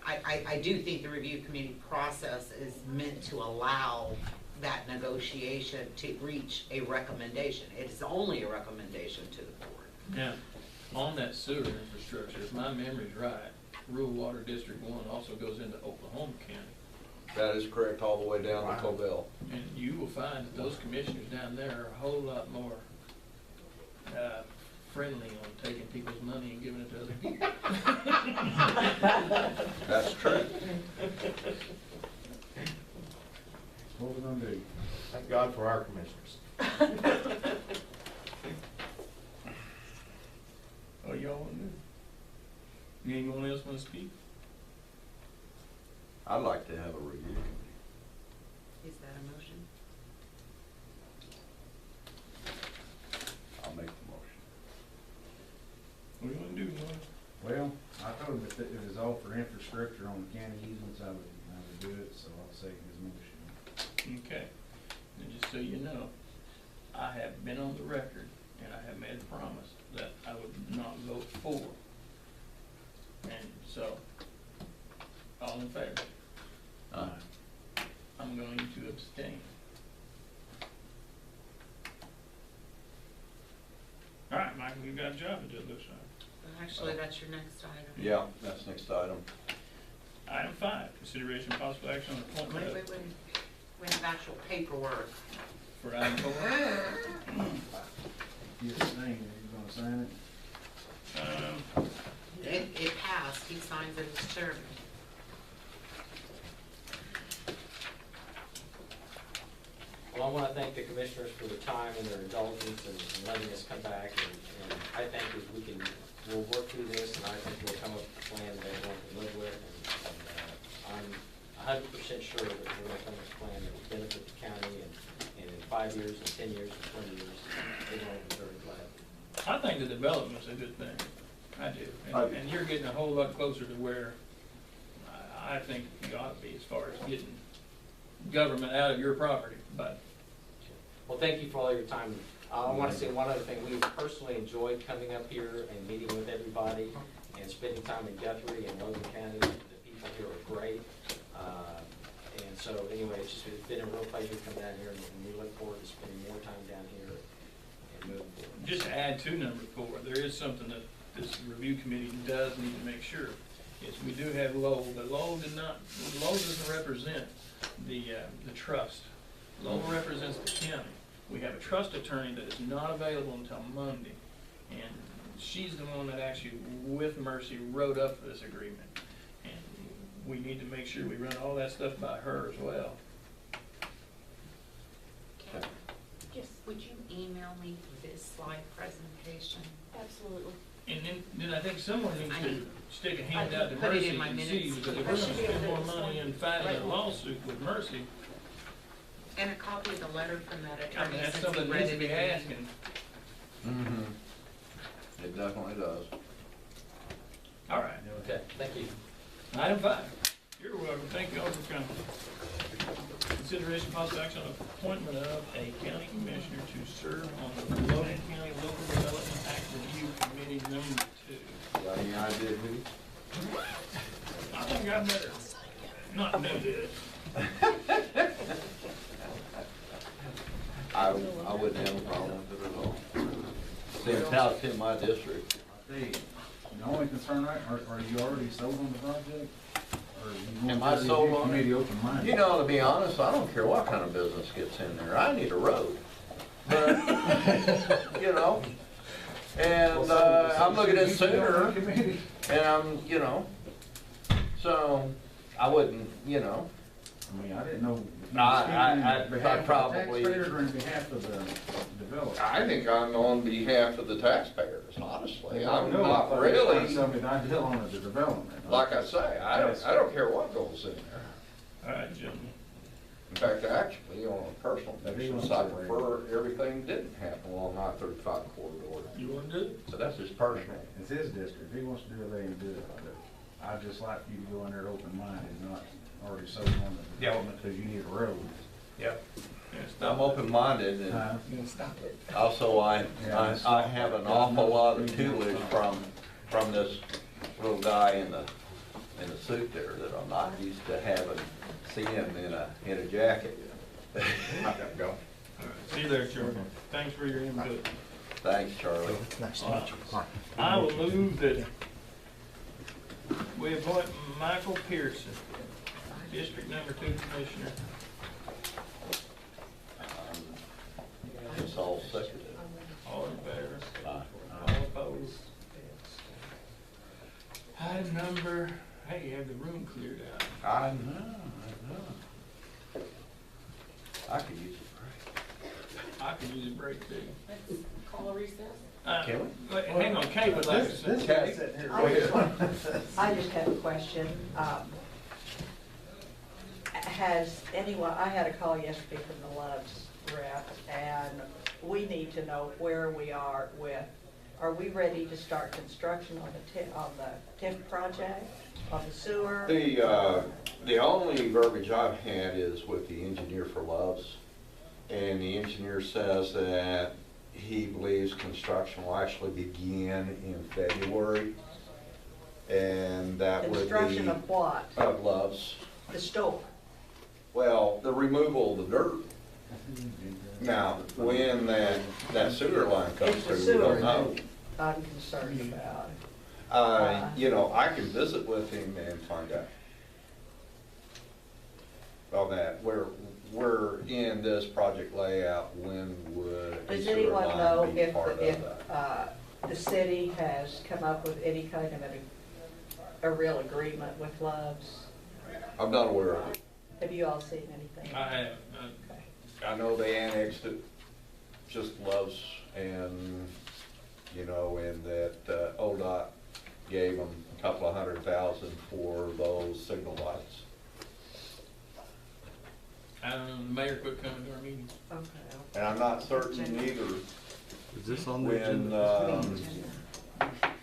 I do think the review committee process is meant to allow that negotiation to reach a recommendation. It is only a recommendation to the board. Now, on that sewer infrastructure, if my memory's right, rural water District 1 also goes into Oklahoma County. That is correct, all the way down to Cobell. And you will find that those commissioners down there are a whole lot more friendly on taking people's money and giving it to other people. That's true. What we gonna do? Thank God for our commissioners. Oh, y'all want to do? Anyone else want to speak? I'd like to have a review committee. Is that a motion? I'll make the motion. What do you want to do, Norm? Well, I told him if it was all for infrastructure on the county easements, I would do it, so I'll say his motion. Okay. And just so you know, I have been on the record and I have made a promise that I would not vote for. And so, all in favor? I'm going to abstain. All right, Michael, you've got a job to do, it looks like. Actually, that's your next item. Yeah, that's next item. Item 5, consideration of possible action on appointment Wait, of, wait, wait. We have actual paperwork. for item 4. Yes, thing, you gonna sign it? It passed. He signs it as chairman. Well, I want to thank the commissioners for the time and their indulgence and letting us come back. And I think that we'll work through this, and I think we'll come up with a plan that everyone can live with. And I'm 100% sure that we're going to come up with a plan that will benefit the county, and in 5 years, and 10 years, and 20 years, everyone will be very glad. I think the development's a good thing. I do. And you're getting a whole lot closer to where I think you ought to be as far as getting government out of your property, but. Well, thank you for all your time. I want to say one other thing. We've personally enjoyed coming up here and meeting with everybody and spending time in Guthrie and Logan County. The people here are great. And so anyway, it's been a real pleasure to come down here, and we look forward to spending more time down here and moving forward. Just to add to number 4, there is something that this review committee does need to make sure. Is we do have Lowell, but Lowell doesn't represent the trust. Lowell represents the county. We have a trust attorney that is not available until Monday, and she's the one that actually, with Mercy, wrote up this agreement. And we need to make sure we run all that stuff by her as well. Okay. Yes. Would you email me this slide presentation? Absolutely. And then I think someone needs to stick a hand I out to put it Mercy in my and minutes. see, because if we're gonna spend more money in fighting a lawsuit with Mercy, And a copy of the letter from that I attorney, mean, that's since something he that read needs to it be in the asking. Mm-hmm. It definitely does. All right. Okay, thank you. Item 5. You're welcome. Thank you all for coming. Consideration possible action on appointment of a county commissioner to serve on the Logan County Local Development Act Review Committee number 2. Got any idea who? I think I better not do this. I wouldn't have a problem with it at all. Since now it's in my district. Hey, the only concern, are you already sold on the project? Or you Am want I the sold review on committee it? open-minded? You know, to be honest, I don't care what kind of business gets in there. I need a road. But, you know, and I'm looking at sooner, and I'm, you know, so I wouldn't, you know. I mean, I didn't know. I probably- Taxpayers or on behalf of the developer? I think I'm on behalf of the taxpayers, honestly. I'm No, not but really, Something I deal on the development. like I say, I don't care what goes in there. All right, gentlemen. In fact, actually, on a personal basis, I prefer everything didn't happen along I-35 corridor. You want to do it? So that's just personal. It's his district. If he wants to do it, let him do it. But I'd just like you to go in there open-minded, not already sold on the development because you need a road. Yep. I'm open-minded, and also I have an awful lot of tutelage from this little guy in the suit there that I'm not used to having, seeing in a jacket. I've got to go. See you there, Charlie. Thanks for your input. Thanks, Charlie. I will move that we appoint Michael Pearson, District Number 2 Commissioner. It's all seconded. All in favor? Aye. All opposed? Item number, hey, you have the room cleared out. I know. I could use a I could use a break too. Let's call a recess. Can we? Wait, hang on, Kay would like to say. This guy's sitting here. I just have a question. Has anyone, I had a call yesterday from the Love's rep, and we need to know where we are with, are we ready to start construction on the TIF project, on the sewer? The only verbiage I've had is with the engineer for Loves, and the engineer says that he believes construction will actually begin in February, and that would be. Construction of what? Of Loves. The store? Well, the removal of the dirt. Now, when that sewer line comes It's the through, we don't sewer know. I'm concerned about. You know, I can visit with him and find out. All that, we're in this project layout, when would a Does sewer anyone know line be if, part of that? the city has come up with any kind of a real agreement with Love's? I'm not aware of it. Have you all seen anything? I have, Okay. I know they annexed it, just Loves, and, you know, and that ODOT gave them a couple of $100,000 for those signal lights. I don't know, the mayor quit coming to our meetings. Okay. And I'm not certain either Is this on the when, agenda?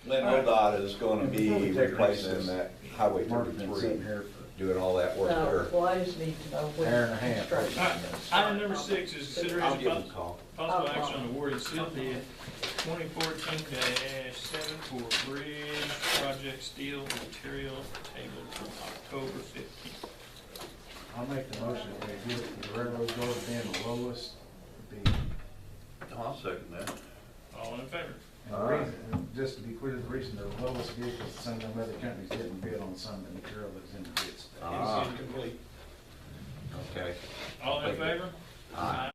Lynn ODOT is gonna be replacing that Highway Mark's been sitting 33, here doing all that work No, there. well, I just need to know when. Hour and a half. construction All right, is. item number 6 is I'll consideration give them a of call. possible action on awarding sealed bid 2014-7 for bridge project steel material table from October 15th. I'll make the motion that we give the railroad road being the lowest bid. I'll second that. All in favor? And the reason, just to be clear, the reason they're the lowest bid is some of them other companies didn't bid on some of